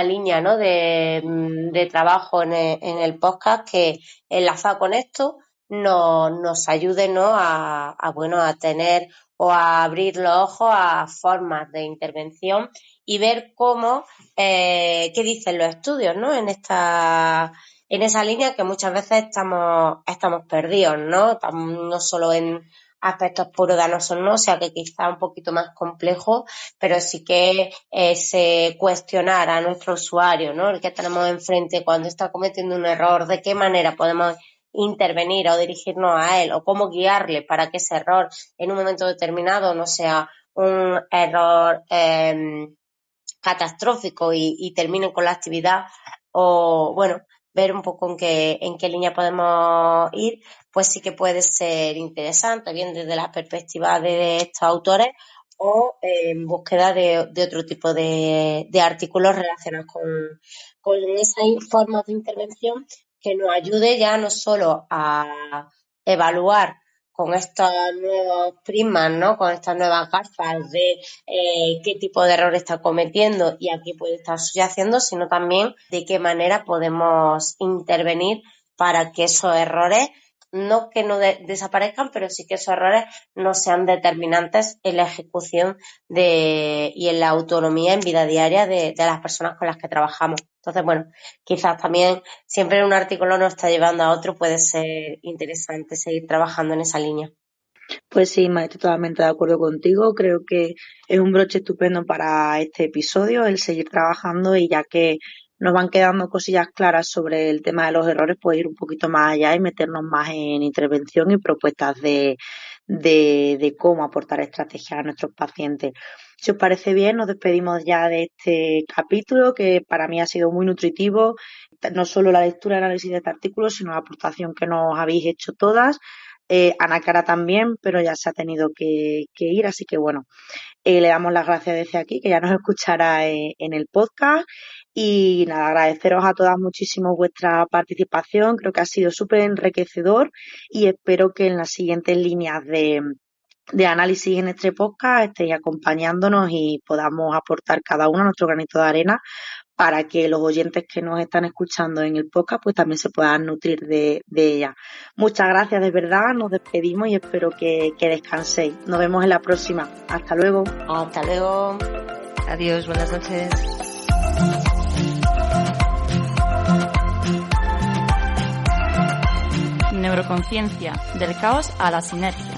S5: línea, ¿no? de trabajo en el podcast que enlazado con esto nos ayude, ¿no? a tener o a abrir los ojos a formas de intervención y ver cómo, qué dicen los estudios, ¿no? En esa línea que muchas veces estamos perdidos, ¿no? No solo en aspectos puros danosos, ¿no? O sea que quizá un poquito más complejo, pero sí que cuestionar a nuestro usuario, ¿no? El que tenemos enfrente cuando está cometiendo un error, de qué manera podemos intervenir o dirigirnos a él o cómo guiarle para que ese error en un momento determinado no sea un error catastrófico y termine con la actividad, o bueno, ver un poco en qué línea podemos ir, pues sí que puede ser interesante, bien desde la perspectiva de estos autores o en búsqueda de otro tipo de artículos relacionados con esas formas de intervención que nos ayude ya no solo a evaluar con estos nuevos prismas, ¿no? Con estas nuevas gafas de qué tipo de error está cometiendo y a qué puede estar subyaciendo, sino también de qué manera podemos intervenir para que esos errores no desaparezcan, pero sí que esos errores no sean determinantes en la ejecución y en la autonomía en vida diaria de las personas con las que trabajamos. Entonces, bueno, quizás también siempre un artículo nos está llevando a otro, puede ser interesante seguir trabajando en esa línea.
S3: Pues sí, estoy totalmente de acuerdo contigo. Creo que es un broche estupendo para este episodio el seguir trabajando, y ya que nos van quedando cosillas claras sobre el tema de los errores, pues ir un poquito más allá y meternos más en intervención y propuestas de cómo aportar estrategias a nuestros pacientes. Si os parece bien, nos despedimos ya de este capítulo, que para mí ha sido muy nutritivo, no solo la lectura y el análisis de este artículo, sino la aportación que nos habéis hecho todas. Ana Clara también, pero ya se ha tenido que ir, así que bueno, le damos las gracias desde aquí, que ya nos escuchará en el podcast. Y nada, agradeceros a todas muchísimo vuestra participación, creo que ha sido súper enriquecedor, y espero que en las siguientes líneas de análisis en este podcast estéis acompañándonos y podamos aportar cada uno nuestro granito de arena para que los oyentes que nos están escuchando en el podcast pues también se puedan nutrir de ella. Muchas gracias, de verdad, nos despedimos y espero que descanséis. Nos vemos en la próxima. Hasta luego.
S5: Hasta luego.
S4: Adiós, buenas noches.
S1: Neuroconciencia, del caos a la sinergia.